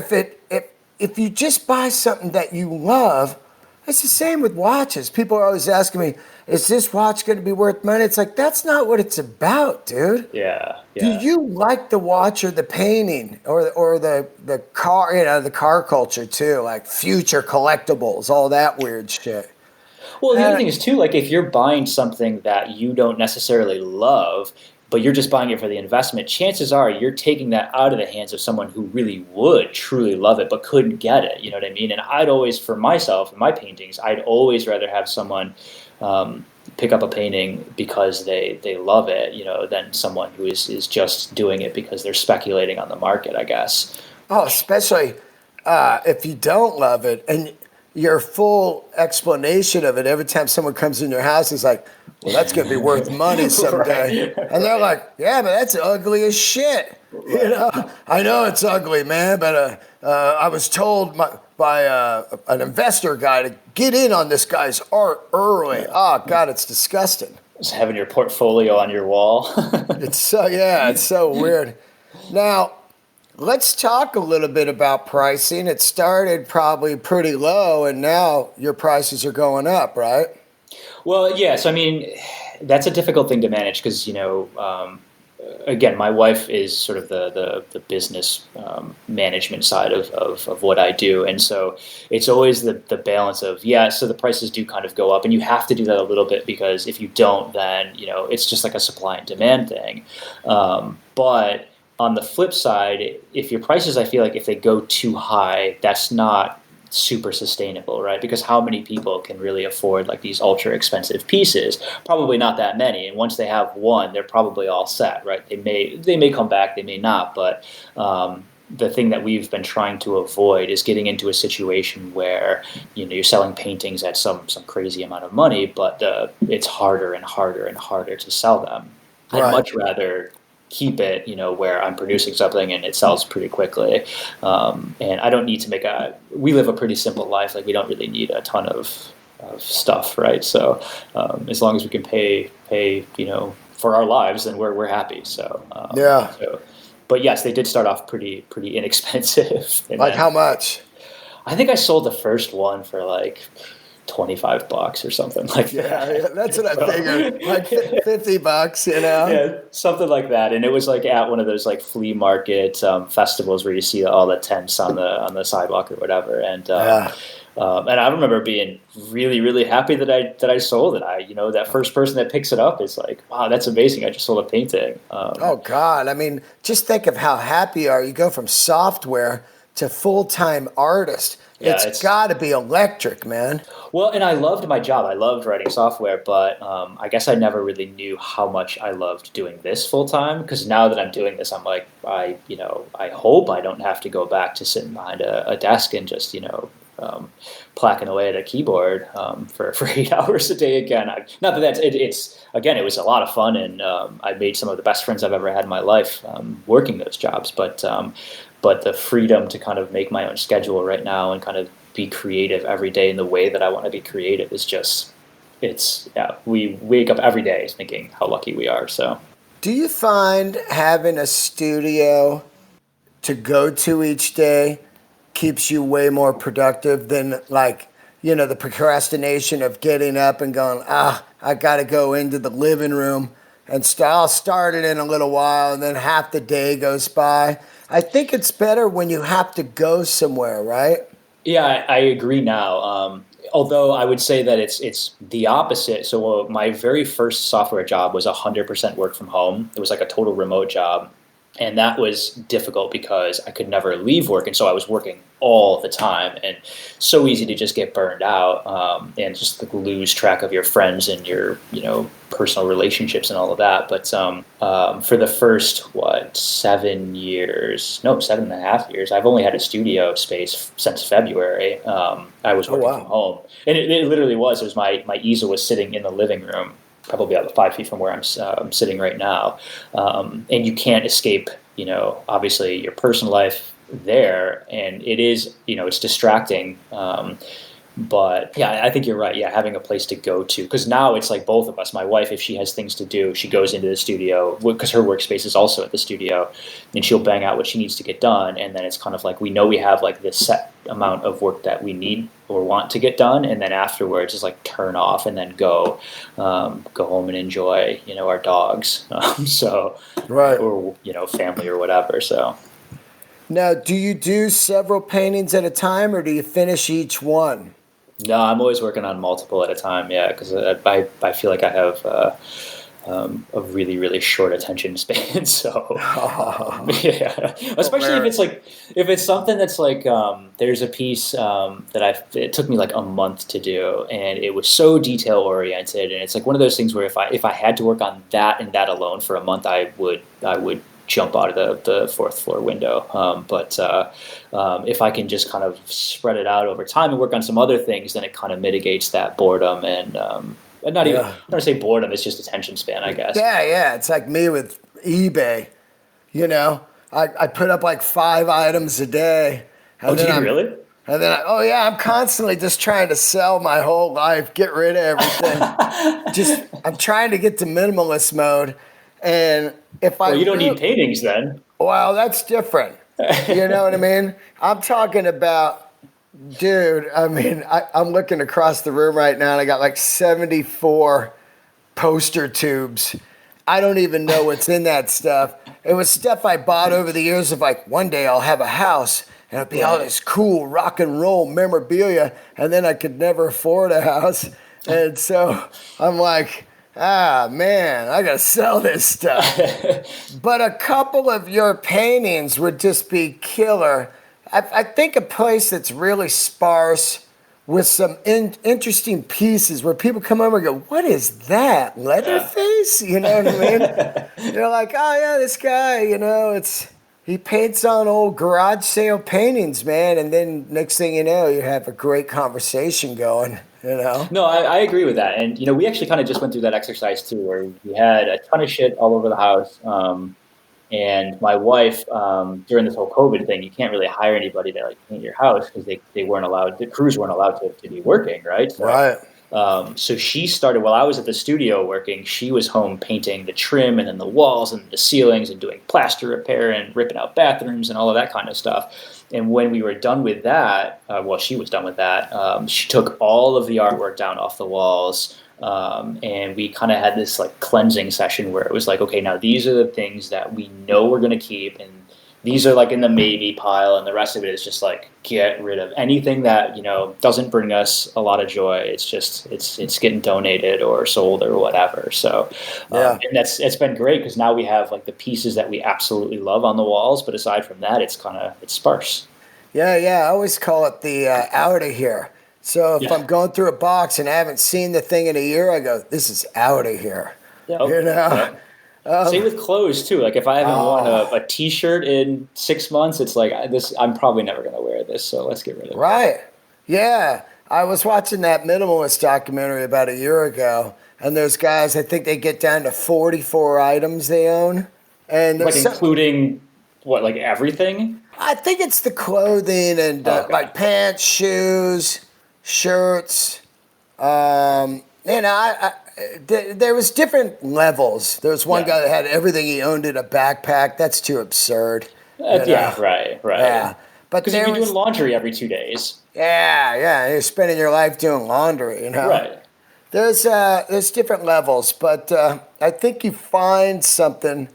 if you just buy something that you love. It's the same with watches. People are always asking me, "Is this watch going to be worth money?" It's like, that's not what it's about, dude. Yeah. Do you like the watch or the painting or the car? You know, the car culture too, like future collectibles, all that weird shit. Well, the other thing is too, like if you're buying something that you don't necessarily love, but you're just buying it for the investment, chances are you're taking that out of the hands of someone who really would truly love it but couldn't get it. You know what I mean? And I'd always, for myself, in my paintings, I'd always rather have someone pick up a painting because they love it, you know, than someone who is just doing it because they're speculating on the market, I guess. Oh, especially if you don't love it and your full explanation of it every time someone comes in your house is like, well, that's going to be worth money someday. Right. And they're like, yeah, but that's ugly as shit. Right. You know, I know it's ugly, man, but I was told by an investor guy to get in on this guy's art early. Oh God, it's disgusting. Just having your portfolio on your wall. It's so weird. Now, let's talk a little bit about pricing. It started probably pretty low, and now your prices are going up, right? Well, yes. I mean, that's a difficult thing to manage because, again, my wife is sort of the business management side of what I do. And so it's always the balance of, so the prices do kind of go up, and you have to do that a little bit because if you don't, then, it's just like a supply and demand thing. But on the flip side, if your prices, I feel like if they go too high, that's not super sustainable, right? Because how many people can really afford like these ultra expensive pieces? Probably not that many. And once they have one, they're probably all set, right? They may come back, they may not, but the thing that we've been trying to avoid is getting into a situation where you're selling paintings at some crazy amount of money, but it's harder and harder and harder to sell them. Right. I'd much rather keep it, where I'm producing something and it sells pretty quickly. And I don't need to we live a pretty simple life. Like we don't really need a ton of stuff, right? So as long as we can pay, for our lives, then we're happy. So, but yes, they did start off pretty inexpensive. Like how much? I think I sold the first one for like $25 or something like that. Yeah, that's what I figured. Like $50, Yeah, something like that. And it was like at one of those like flea market festivals where you see all the tents on the sidewalk or whatever. And and I remember being really, really happy that I sold it. That first person that picks it up is like, wow, that's amazing. I just sold a painting. Oh God, I mean, just think of how happy you are. You go from software to full-time artist. It's got to be electric, man. Well, and I loved my job. I loved writing software, but I guess I never really knew how much I loved doing this full time. Because now that I'm doing this, I'm like, I hope I don't have to go back to sitting behind a desk and just placking away at a keyboard for 8 hours a day again. Not that that's it's again, it was a lot of fun, and I made some of the best friends I've ever had in my life working those jobs, but the freedom to kind of make my own schedule right now and kind of be creative every day in the way that I want to be creative is just, we wake up every day thinking how lucky we are. So, do you find having a studio to go to each day keeps you way more productive than the procrastination of getting up and going, I got to go into the living room and I'll start it in a little while, and then half the day goes by? I think it's better when you have to go somewhere, right? Yeah, I agree now. Although I would say that it's the opposite. So my very first software job was 100% work from home. It was like a total remote job. And that was difficult because I could never leave work. And so I was working all the time, and so easy to just get burned out and just lose track of your friends and your, personal relationships and all of that. But for the first, 7.5 years, I've only had a studio space since February. I was working from home. And it literally was. It was my easel was sitting in the living room, probably about 5 feet from where I'm sitting right now. And you can't escape, obviously your personal life there. And it is, it's distracting. But yeah, I think you're right. Yeah, having a place to go to, because now it's like both of us. My wife, if she has things to do, she goes into the studio because her workspace is also at the studio, and she'll bang out what she needs to get done. And then it's kind of like we know we have like this set amount of work that we need or want to get done, and then afterwards is like turn off and then go home and enjoy our dogs, right, or family or whatever. So. Now, do you do several paintings at a time, or do you finish each one? No, I'm always working on multiple at a time. Yeah, because I feel like I have a really, really short attention span. So yeah, especially if it's something that's like there's a piece that it took me like a month to do, and it was so detail oriented, and it's like one of those things where if I had to work on that and that alone for a month, I would jump out of the fourth floor window. But if I can just kind of spread it out over time and work on some other things, then it kind of mitigates that boredom and not even, I don't want to say boredom, it's just attention span, I guess. Yeah. It's like me with eBay. I put up like 5 items a day. Oh, do you really? And then, oh yeah, I'm constantly just trying to sell my whole life, get rid of everything. I'm trying to get to minimalist mode. And if I Well, you don't need really, paintings then. well, that's different. You know what I mean? I'm talking about, dude, I mean, I'm looking across the room right now and I got like 74 poster tubes. I don't even know what's in that stuff. It was stuff I bought over the years of like, one day I'll have a house and it'll be all this cool rock and roll memorabilia. And then I could never afford a house. And so I'm like, ah, man, I got to sell this stuff. But a couple of your paintings would just be killer. I think a place that's really sparse with some interesting pieces where people come over and go, what is that? Leatherface? You know what I mean? You're like, oh yeah, this guy, you know, he paints on old garage sale paintings, man. And then next thing you know, you have a great conversation going, you know? No, I agree with that. And, we actually kind of just went through that exercise too, where we had a ton of shit all over the house. And my wife, during this whole COVID thing, you can't really hire anybody to like paint your house because they weren't allowed, the crews weren't allowed to be working, right? So, Right. So she started, while I was at the studio working, she was home painting the trim and then the walls and the ceilings and doing plaster repair and ripping out bathrooms and all of that kind of stuff. And when we were done with that, she was done with that, she took all of the artwork down off the walls. And we kind of had this like cleansing session where it was like, okay, now these are the things that we know we're going to keep. And these are like in the maybe pile. And the rest of it is just like, get rid of anything that, doesn't bring us a lot of joy. It's just, it's getting donated or sold or whatever. So, and it's been great because now we have like the pieces that we absolutely love on the walls. But aside from that, it's sparse. Yeah. I always call it the out of here. So if I'm going through a box and I haven't seen the thing in a year, I go, this is out of here. Yeah. You know? Yeah. Same with clothes too. Like if I haven't worn a t-shirt in 6 months, it's like I'm probably never going to wear this. So let's get rid of it. Right. Yeah. I was watching that minimalist documentary about a year ago, and those guys, I think they get down to 44 items they own. And like including what, like everything? I think it's the clothing and like pants, shoes, shirts. There was different levels. There was one guy that had everything he owned in a backpack. That's too absurd. Right. Yeah, but because you're doing laundry every 2 days. Yeah. You're spending your life doing laundry. You know, right? There's different levels, but I think you find something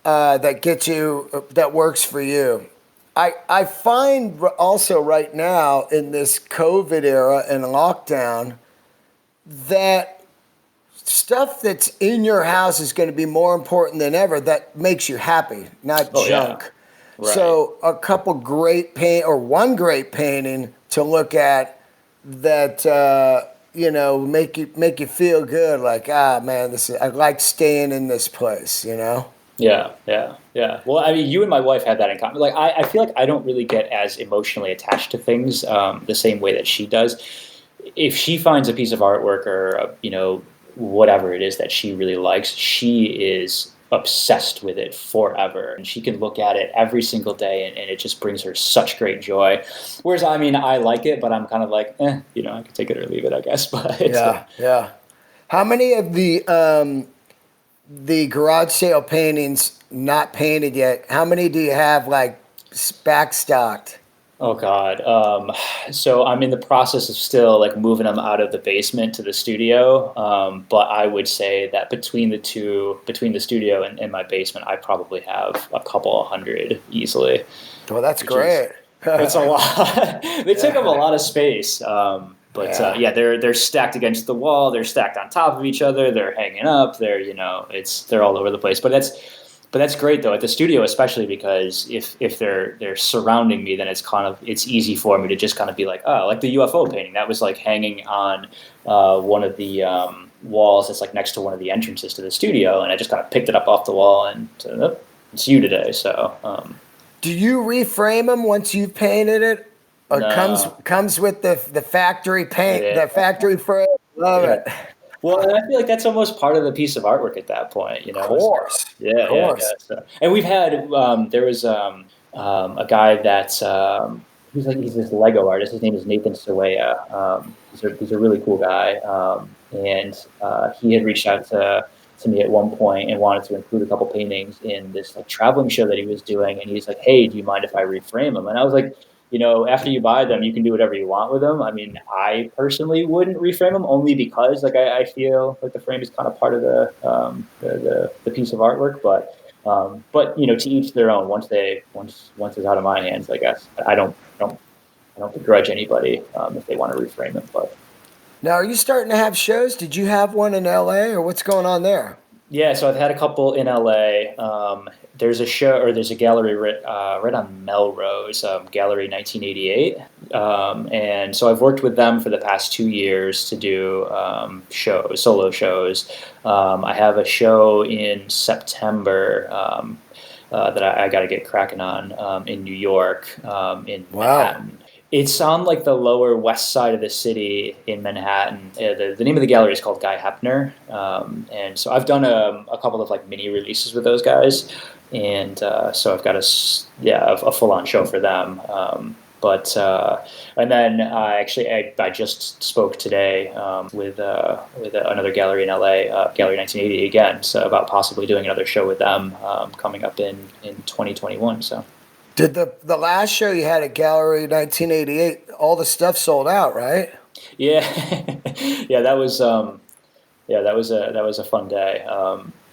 that gets you that works for you. I find also right now in this COVID era and lockdown that stuff that's in your house is going to be more important than ever. That makes you happy, not junk. Yeah. Right. So a couple great one great painting to look at that make you feel good. Like man, I like staying in this place. You know. Yeah. Well, I mean, you and my wife had that in common. Like, I feel like I don't really get as emotionally attached to things the same way that she does. If she finds a piece of artwork or, whatever it is that she really likes, she is obsessed with it forever. And she can look at it every single day, and it just brings her such great joy. Whereas, I mean, I like it, but I'm kind of like, I can take it or leave it, I guess. But yeah. How many of the garage sale paintings not painted yet, how many do you have like backstocked? Oh God. So I'm in the process of still like moving them out of the basement to the studio. But I would say that between the studio and my basement, I probably have a couple 100 easily. Well, that's great. That's a lot. They take up a lot of space. They're stacked against the wall. They're stacked on top of each other. They're hanging up. They're all over the place. But that's great though at the studio, especially because if they're surrounding me, then it's easy for me to just kind of be like, oh, like the UFO painting that was like hanging on one of the walls that's like next to one of the entrances to the studio, and I just kind of picked it up off the wall and said, oh, it's you today. So. Do you reframe them once you've painted it? Or No. comes with the factory paint, the factory frame. Love it. Well, and I feel like that's almost part of the piece of artwork at that point, Of course. Yeah, of course. So, and we've had there was a guy that's he's this Lego artist. His name is Nathan Sawaya. He's a really cool guy, and he had reached out to me at one point and wanted to include a couple paintings in this like traveling show that he was doing. And he's like, "Hey, do you mind if I reframe them?" And I was like, after you buy them, you can do whatever you want with them. I mean, I personally wouldn't reframe them only because like I feel like the frame is kind of part of the piece of artwork, but to each their own. Once it's out of my hands, I guess I don't begrudge anybody if they want to reframe it. But Now, are you starting to have shows? Did you have one in LA, or what's going on there? yeah, so I've had a couple in LA. There's a show or there's a gallery right on Melrose, Gallery 1988, and so I've worked with them for the past 2 years to do solo shows. I have a show in September. That I got to get cracking on in New York, in Wow. Manhattan. It's on like the lower west side of the city in Manhattan. The name of the gallery is called Guy Hepner, and so I've done a couple of like mini releases with those guys, and so I've got a full on show for them. But and then I just spoke today with another gallery in LA, Gallery 1980 again, so about possibly doing another show with them coming up in 2021. So Did the last show you had at Gallery 1988, all the stuff sold out, right? yeah, yeah, that was a fun day.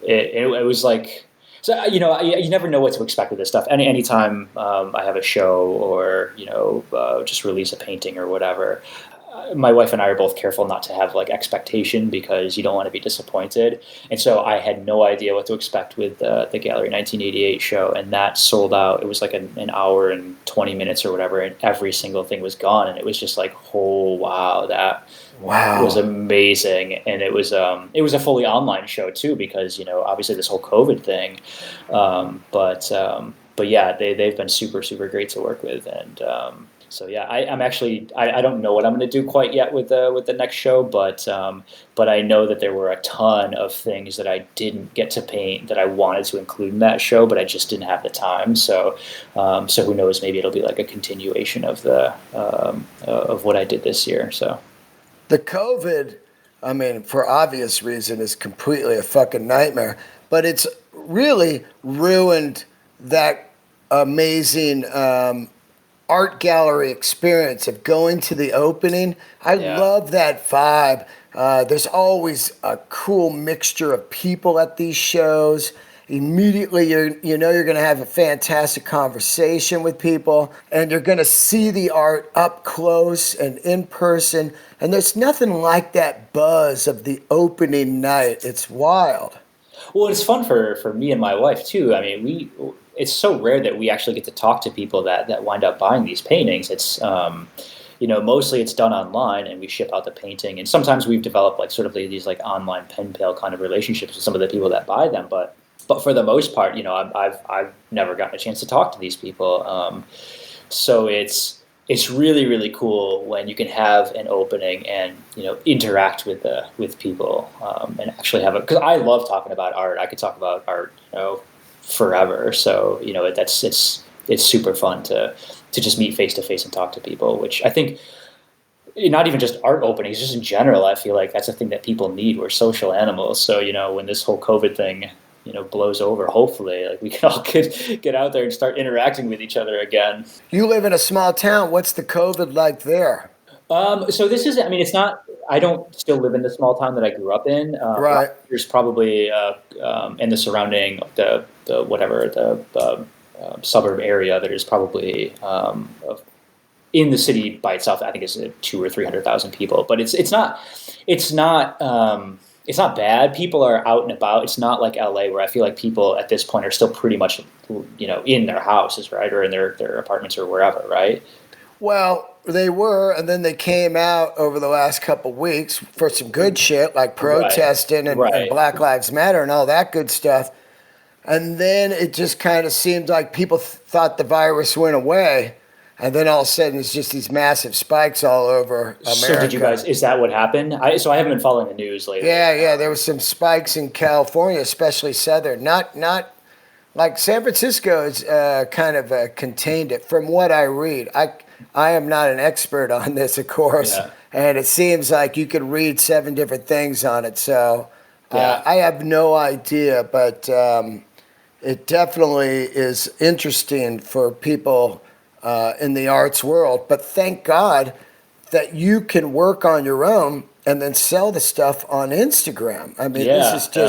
It was like so you never know what to expect with this stuff. Anytime I have a show or just release a painting or whatever, my wife and I are both careful not to have like expectation because you don't want to be disappointed. And so I had no idea what to expect with the Gallery 1988 show, and that sold out. It was like an hour and 20 minutes or whatever, and every single thing was gone. And it was just like, oh wow, that was Wow. amazing. And it was a fully online show too because obviously this whole COVID thing. But yeah, they've been super super great to work with, and so yeah, I'm actually I don't know what I'm going to do quite yet with the next show, but I know that there were a ton of things that I didn't get to paint that I wanted to include in that show, but I just didn't have the time. So who knows? Maybe it'll be like a continuation of the of what I did this year. So The COVID, I mean, for obvious reason, is completely a fucking nightmare. But it's really ruined that amazing art gallery experience of going to the opening. I yeah. love that vibe. There's always a cool mixture of people at these shows. Immediately, you're going to have a fantastic conversation with people, and you're going to see the art up close and in person. And there's nothing like that buzz of the opening night. It's wild. Well, it's fun for me and my wife too. I mean, it's so rare that we actually get to talk to people that wind up buying these paintings. It's mostly it's done online and we ship out the painting, and sometimes we've developed like sort of these like online pen pal kind of relationships with some of the people that buy them. But for the most part, I've never gotten a chance to talk to these people. So it's really really cool when you can have an opening and interact with people and actually have because I love talking about art. I could talk about art forever. So it's super fun to just meet face to face and talk to people, which I think not even just art openings, just in general, I feel like that's a thing that people need. We're social animals. So when this whole COVID thing blows over, hopefully like we can all get out there and start interacting with each other again. You live in a small town. What's the COVID like there? So this is, I mean, it's not, I don't still live in the small town that I grew up in. Right. There's probably, in the surrounding, the suburb area, there's probably, in the city by itself, I think it's 200,000 or 300,000 people, but it's not bad. People are out and about. It's not like LA where I feel like people at this point are still pretty much, in their houses, right? Or in their apartments or wherever, right? Well, they were, and then they came out over the last couple weeks for some good shit like Right. protesting and Right. Black Lives Matter and all that good stuff. And then it just kind of seemed like people thought the virus went away. And then all of a sudden, it's just these massive spikes all over So did you America. guys, is that what happened? I haven't been following the news lately. Yeah, there was some spikes in California, especially southern. Not like San Francisco is kind of contained it from what I read. I am not an expert on this, of course, Yeah. and it seems like you could read 7 different things on it. So Yeah. I have no idea, but it definitely is interesting for people in the arts world. But thank God that you can work on your own and then sell the stuff on Instagram. I mean, Yeah. Yeah.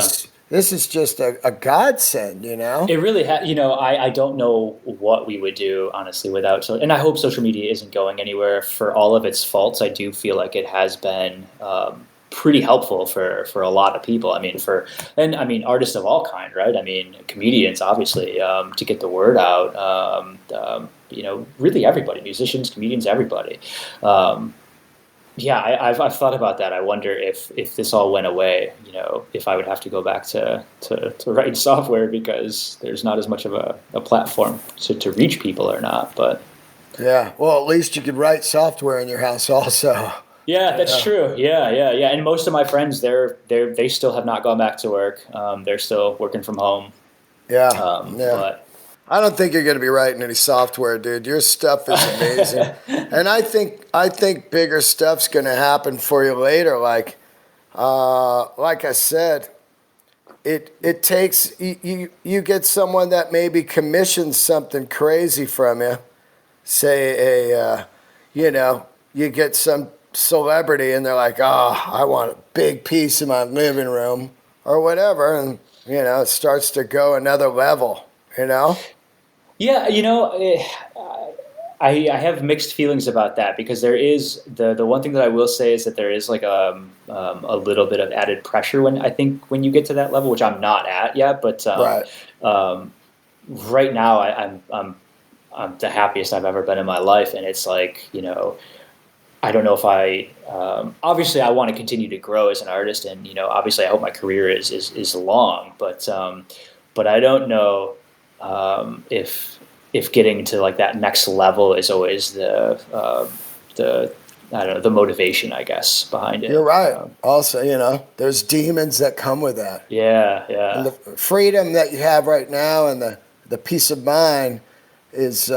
this is just a godsend, you know? It really I don't know what we would do honestly without and I hope social media isn't going anywhere. For all of its faults, I do feel like it has been pretty helpful for a lot of people. I mean artists of all kind, right? I mean comedians, obviously, to get the word out. Really everybody, musicians, comedians, everybody. Yeah, I've thought about that. I wonder if this all went away, if I would have to go back to writing software because there's not as much of a platform to reach people or not. But Yeah. Well, at least you could write software in your house also. yeah, that's true. Yeah. And most of my friends, they still have not gone back to work. They're still working from home. Yeah. Yeah. But I don't think you're going to be writing any software, dude. Your stuff is amazing, and I think bigger stuff's going to happen for you later. Like I said, it takes you get someone that maybe commissions something crazy from you. Say you get some celebrity and they're like, oh, I want a big piece of my living room or whatever, and it starts to go another level. yeah, I have mixed feelings about that because there is the one thing that I will say is that there is like a little bit of added pressure when you get to that level, which I'm not at yet, but Right. Right now I'm the happiest I've ever been in my life, and it's like I don't know if obviously I want to continue to grow as an artist, and obviously I hope my career is long, but I don't know if getting to like that next level is always the I don't know, the motivation, I guess, behind it. You're right. Also, there's demons that come with that. And Yeah. the freedom that you have right now and the peace of mind is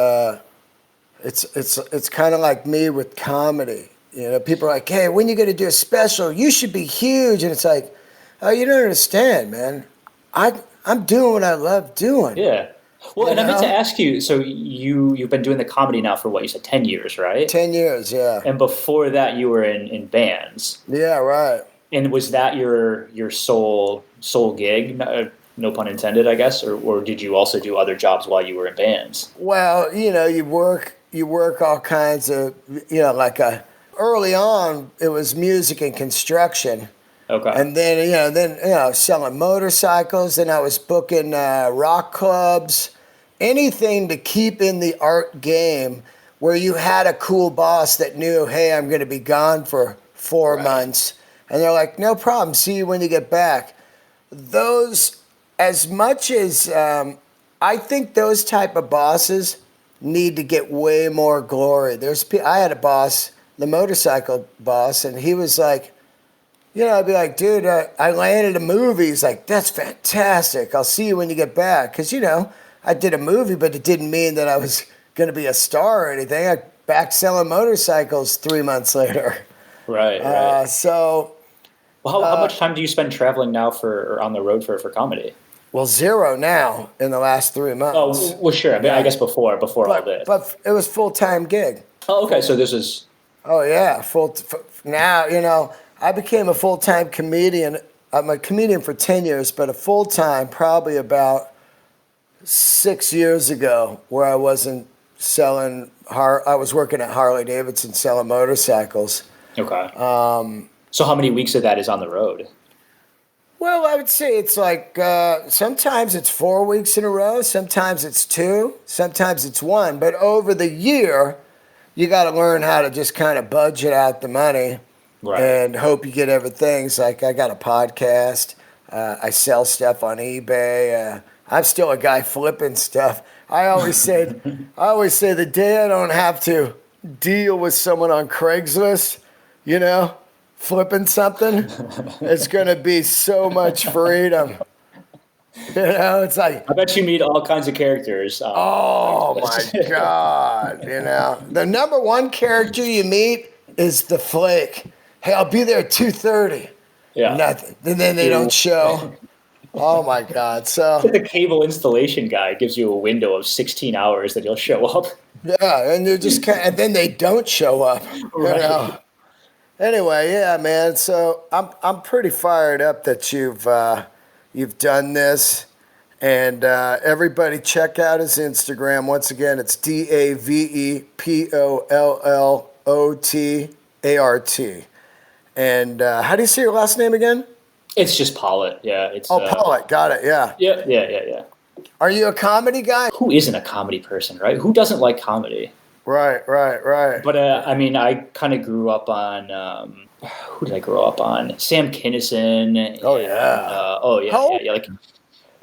it's kind of like me with comedy. People are like, "Hey, when you going to do a special? You should be huge." And it's like, "Oh, you don't understand, man. I'm doing what I love doing." Yeah. Well, You and I meant to know? ask you, so you've been doing the comedy now for what you said, 10 years, right? 10 years, yeah. And before that you were in bands. Yeah, right. And was that your sole gig? No pun intended, I guess, or did you also do other jobs while you were in bands? Well, you work all kinds of, early on it was music and construction. Okay. And then selling motorcycles, and I was booking rock clubs, anything to keep in the art game where you had a cool boss that knew, hey, I'm going to be gone for 4 Right. months. And they're like, no problem, see you when you get back. Those, as much as I think those type of bosses need to get way more glory. I had a boss, the motorcycle boss, and he was like, I'd be like, dude, I landed a movie. He's like, that's fantastic. I'll see you when you get back. Because, I did a movie, but it didn't mean that I was going to be a star or anything. I back selling motorcycles 3 months later. Right. Well, How much time do you spend traveling now or on the road for comedy? 0 now in the last 3 months. Oh, well, sure. I guess before all this. But it was full-time gig. Oh, okay. So this is. Oh, yeah. Now, I became a full-time comedian. I'm a comedian for 10 years, but a full-time probably about 6 years ago, where I wasn't selling. I was working at Harley Davidson selling motorcycles. Okay. So how many weeks of that is on the road? Well, I would say it's like sometimes it's 4 weeks in a row, sometimes it's 2, sometimes it's 1. But over the year, you got to learn how to just kind of budget out the money. Right. And hope you get everything. It's like I got a podcast. I sell stuff on eBay. I'm still a guy flipping stuff. I always say the day I don't have to deal with someone on Craigslist, flipping something, it's going to be so much freedom. It's like, I bet you meet all kinds of characters. oh my God. The number one character you meet is the flake. Hey, I'll be there at 2:30. Yeah. Nothing. And then they don't You, show. Oh my God. it's like So the cable installation guy gives you a window of 16 hours that he'll show up. yeah, and they're just and then they don't show up. Right. Anyway, yeah, man. So I'm pretty fired up that you've done this, and everybody check out his Instagram. Once again, it's DavePollot. And how do you say your last name again? It's just Pollot. Yeah. It's Oh, Pollot. Got it. Yeah. yeah. Are you a comedy guy? Who isn't a comedy person, right? Who doesn't like comedy? Right. But I mean, I kind of grew up on who did I grow up on? Sam Kinison. Oh, yeah. How old? yeah. Like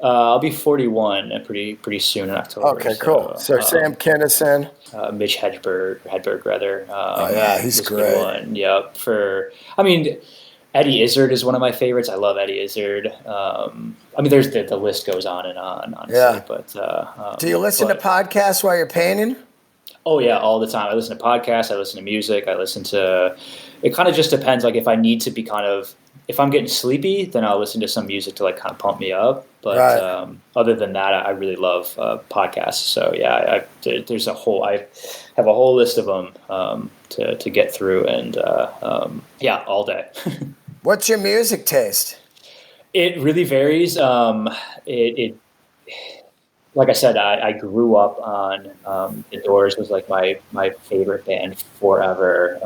I'll be 41 pretty soon in October. Okay, cool. So Sam Kinison. Mitch Hedberg rather. Oh yeah, he's was a great. good one. Yeah. I mean, Eddie Izzard is one of my favorites. I love Eddie Izzard. I mean, there's the list goes on and on. Honestly, Yeah. But Do you listen to podcasts while you're painting? oh yeah, all the time. I listen to podcasts. I listen to music. I listen to. It kind of just depends. Like if I need to be if I'm getting sleepy, then I'll listen to some music to like kind of pump me up. But Right. Other than that, I really love podcasts. So yeah, I have a whole list of them to get through, and yeah, all day. What's your music taste? It really varies. It like I said, I grew up on The Doors was like my favorite band forever.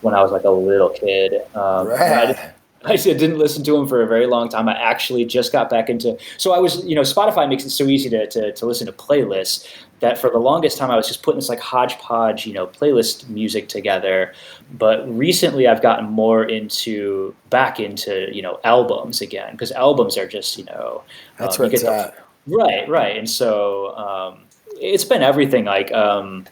When I was like a little kid, Right. I didn't listen to them for a very long time. I actually just got back into. So I was, Spotify makes it so easy to listen to playlists that for the longest time I was just putting this like hodgepodge, playlist music together. But recently I've gotten more back into albums again, because albums are just That's you where get it's the at. right, and so it's been everything. Like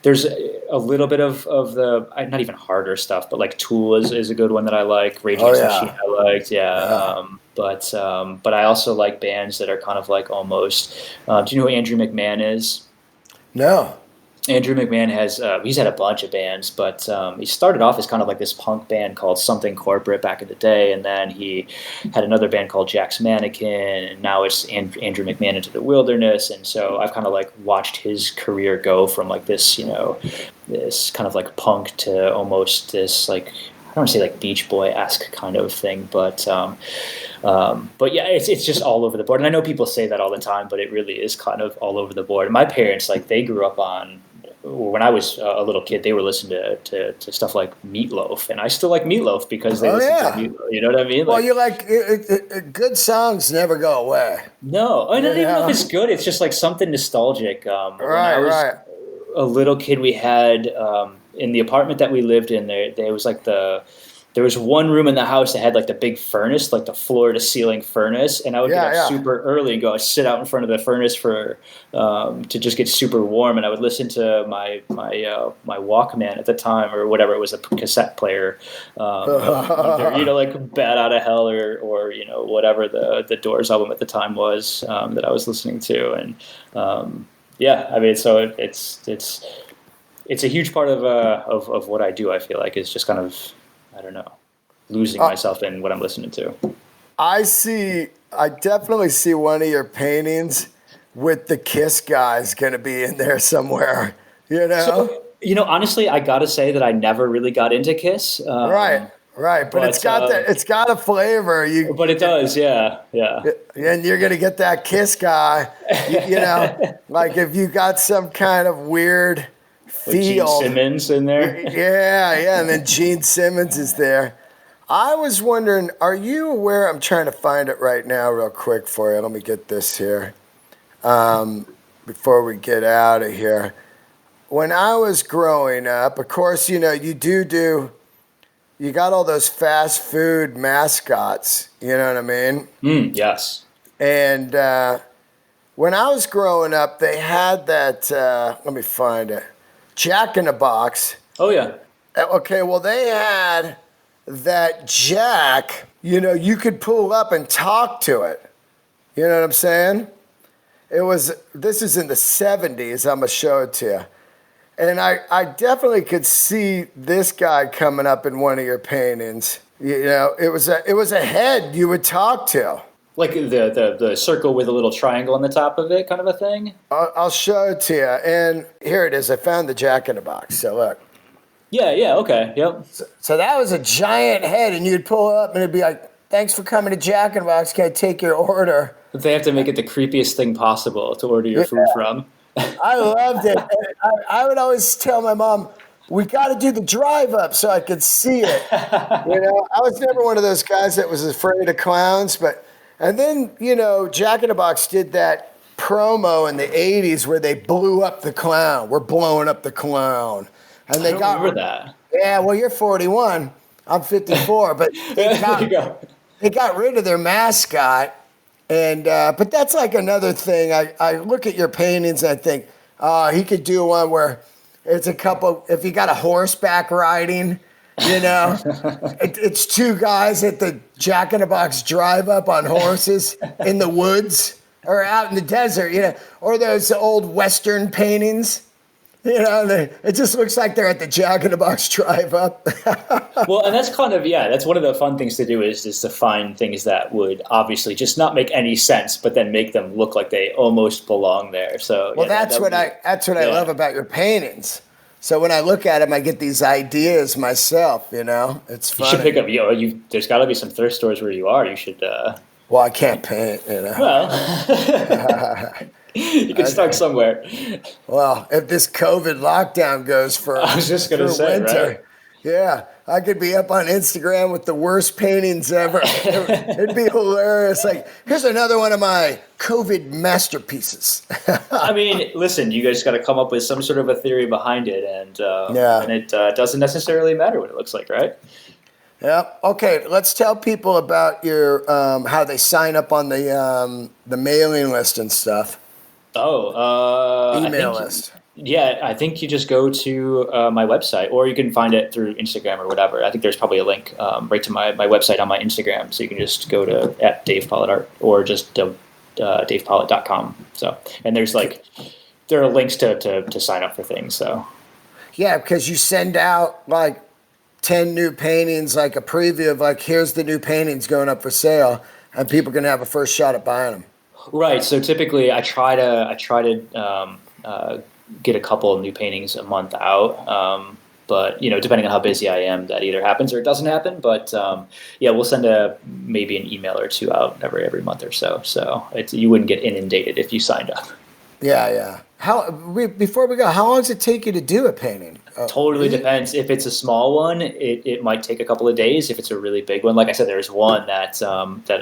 there's a little bit of the not even harder stuff, but like Tool is a good one that I like. Rage Oh Against the yeah. Machine I liked, yeah. Yeah. But I also like bands that are kind of like almost. Do you know who Andrew McMahon is? No. Andrew McMahon he's had a bunch of bands, but he started off as kind of like this punk band called Something Corporate back in the day, and then he had another band called Jack's Mannequin, and now it's Andrew McMahon Into the Wilderness. And so I've kind of like watched his career go from like this, this kind of like punk to almost this like, I don't want to say like Beach Boy-esque kind of thing, but yeah, it's just all over the board. And I know people say that all the time, but it really is kind of all over the board. My parents, like, they grew up on, when I was a little kid, they were listening to stuff like Meatloaf, and I still like Meatloaf because they listen to Meatloaf. You know what I mean? Well, Like, you like good songs never go away. no, I don't even know if it's good. It's just like something nostalgic. When I was Right. a little kid, we had in the apartment that we lived in, there was like there was one room in the house that had like the big furnace, like the floor to ceiling furnace, and I would get up super early and go sit out in front of the furnace for to just get super warm, and I would listen to my Walkman at the time, or whatever, it was, a cassette player, either, like Bat Out of Hell or whatever the Doors album at the time was that I was listening to, and yeah, I mean, so it's a huge part of what I do. I feel like is just kind of, I don't know, losing myself in what I'm listening to. I definitely see one of your paintings with the Kiss guys going to be in there somewhere, So, honestly, I got to say that I never really got into Kiss. Right. But it's got a flavor. But it does, yeah. And you're going to get that Kiss guy, like if you got some kind of weird With Gene Simmons in there. Yeah, and then Gene Simmons is there. I was wondering, are you aware? I'm trying to find it right now real quick for you. Let me get this here before we get out of here. When I was growing up, of course, you got all those fast food mascots, you know what I mean? Yes. And when I was growing up, they had that, let me find it, Jack in the Box. Oh, yeah. Okay, well, they had that Jack, you could pull up and talk to it. You know what I'm saying? This is in the 70s. I'm going to show it to you. And I definitely could see this guy coming up in one of your paintings. You know, it was a head you would talk to. Like the circle with a little triangle on the top of it, kind of a thing? I'll show it to you. And here it is. I found the Jack in the Box. So look. Yeah, okay, yep. So that was a giant head, and you'd pull up, and it'd be like, thanks for coming to Jack in the Box. Can I take your order? They have to make it the creepiest thing possible to order your food from. I loved it. I would always tell my mom, we got to do the drive up so I could see it. You know, I was never one of those guys that was afraid of clowns, and then, you know, Jack in the Box did that promo in the 80s where they blew up the clown. We're blowing up the clown. And they got remember that. Yeah, well, you're 41. I'm 54, but they got rid of their mascot. And but that's like another thing. I look at your paintings and I think, he could do one where it's a couple, if you got a horseback riding, you know, it's two guys at the Jack in the Box drive up on horses in the woods or out in the desert, you know, or those old Western paintings. You know, it just looks like they're at the Jack in the Box drive up. Well, and that's kind of, that's one of the fun things to do is to find things that would obviously just not make any sense, but then make them look like they almost belong there. So, well, that's what I love about your paintings. So when I look at them, I get these ideas myself. You know, it's funny. You should pick up. There's got to be some thrift stores where you are. You should. Well, I can't paint. You know. Well. You can start somewhere. Well, if this COVID lockdown goes for I was just gonna say, winter, right? Yeah, I could be up on Instagram with the worst paintings ever. It'd be hilarious. Like, here's another one of my COVID masterpieces. I mean, listen, you guys got to come up with some sort of a theory behind it, and it doesn't necessarily matter what it looks like, right? Yeah. Okay. Let's tell people about your how they sign up on the mailing list and stuff. Email list. Yeah, I think you just go to my website, or you can find it through Instagram or whatever. I think there's probably a link right to my website on my Instagram, so you can just go to @Dave Pollot Art or just DavePollot.com. So, and there are links to sign up for things. So, yeah, because you send out like 10 new paintings, like a preview of like, here's the new paintings going up for sale, and people can have a first shot at buying them. Right. So typically, I try to get a couple of new paintings a month out. But, you know, depending on how busy I am, that either happens or it doesn't happen. But, we'll send maybe an email or two out every month or so. So you wouldn't get inundated if you signed up. Yeah. Before we go, how long does it take you to do a painting? Totally depends. If it's a small one, it might take a couple of days. If it's a really big one, like I said, there's one that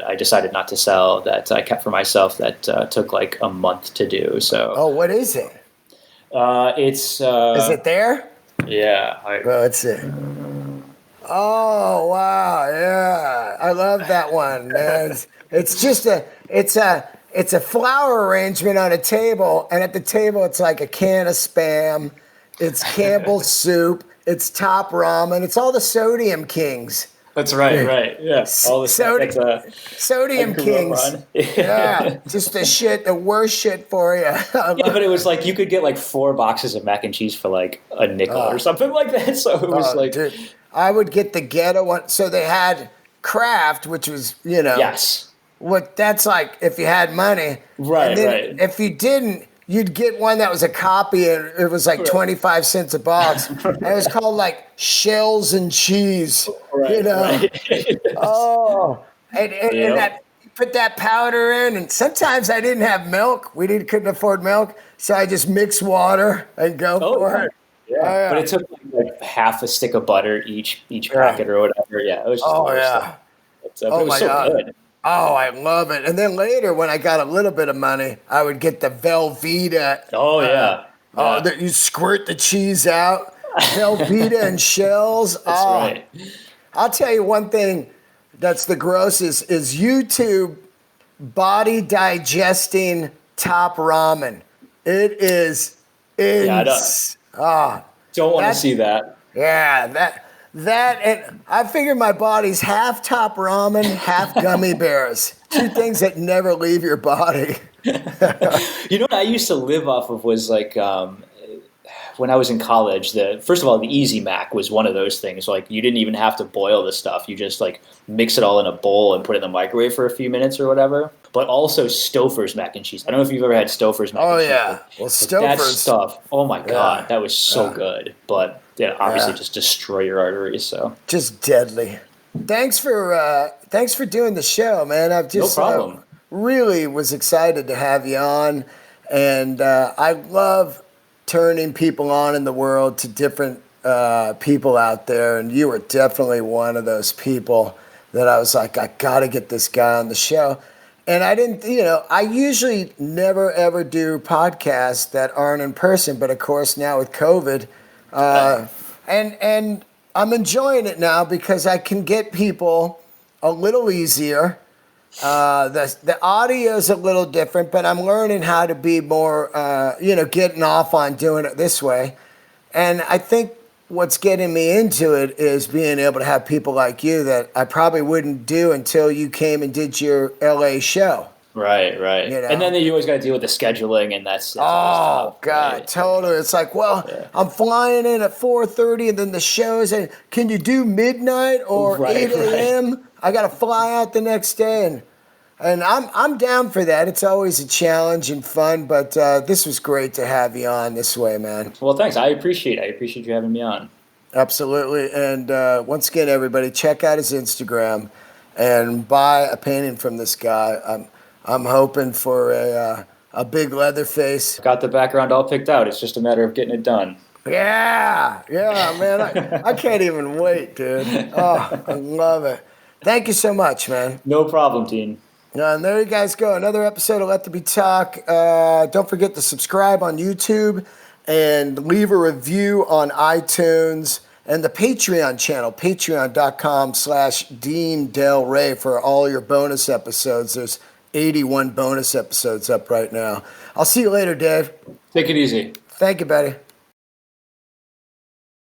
I decided not to sell that I kept for myself that took like a month to do. So. What is it? It's. Is it there? Yeah. Well, let's see. Oh wow! Yeah, I love that one, man. It's just it's a flower arrangement on a table, and at the table it's like a can of Spam, it's Campbell's soup, it's Top Ramen, it's all the Sodium Kings. That's right, yeah. All the Sodium Kings. Yeah, just the worst shit for you. Yeah, but it was like you could get like 4 boxes of mac and cheese for like a nickel or something like that. So it was like, dude, I would get the ghetto one. So they had Kraft, which was, you know, yes. What that's like if you had money, right? And then right. If you didn't, you'd get one that was a copy, and it was like 25 cents a box. And it was called like Shells and Cheese, you know. Right. Oh, and that you put that powder in, and sometimes I didn't have milk. Couldn't afford milk, so I just mix water and go for it. Yeah, but it took like half a stick of butter each packet or whatever. Yeah, it was just the worst stuff. But it was so God. Good. Oh, I love it. And then later, when I got a little bit of money, I would get the Velveeta. Oh, yeah. You squirt the cheese out. Velveeta and Shells. That's right. I'll tell you one thing that's the grossest is YouTube body digesting Top Ramen. It is don't want to see that. Yeah, that and I figure my body's half Top Ramen, half gummy bears. Two things that never leave your body. You know what I used to live off of was like when I was in college. First of all, the Easy Mac was one of those things. Like you didn't even have to boil the stuff; you just like mix it all in a bowl and put it in the microwave for a few minutes or whatever. But also Stouffer's mac and cheese. I don't know if you've ever had Stouffer's mac and cheese. Yeah, well, That Stouffer's stuff. Oh my god, yeah, that was so yeah, good. But yeah, obviously yeah. just destroy your arteries. So Just deadly. Thanks for doing the show, man. I've no just problem. really was excited to have you on, and I love turning people on in the world to different people out there, and you were definitely one of those people that I was like, I got to get this guy on the show. And I didn't, I usually never ever do podcasts that aren't in person, but of course now with COVID, and I'm enjoying it now because I can get people a little easier. The audio is a little different, but I'm learning how to be more, getting off on doing it this way. And I think what's getting me into it is being able to have people like you that I probably wouldn't do until you came and did your LA show. Right. And then you always got to deal with the scheduling, and that's always Oh tough, God, right? totally. It's like, well, Yeah. I'm flying in at 4:30, and then the show's and can you do midnight or Right, 8 a.m.? right. I got to fly out the next day, and I'm down for that. It's always a challenge and fun, but this was great to have you on this way, man. Well, thanks. I appreciate you having me on. Absolutely. And once again, everybody, check out his Instagram and buy a painting from this guy. I'm hoping for a big leather face. Got the background all picked out. It's just a matter of getting it done. Yeah, man. I can't even wait, dude. Oh, I love it. Thank you so much, man. No problem, Dean. And there you guys go. Another episode of Let There Be Talk. Don't forget to subscribe on YouTube and leave a review on iTunes and the Patreon channel, patreon.com/Dean Del Rey for all your bonus episodes. There's 81 bonus episodes up right now. I'll see you later, Dave. Take it easy. Thank you, buddy.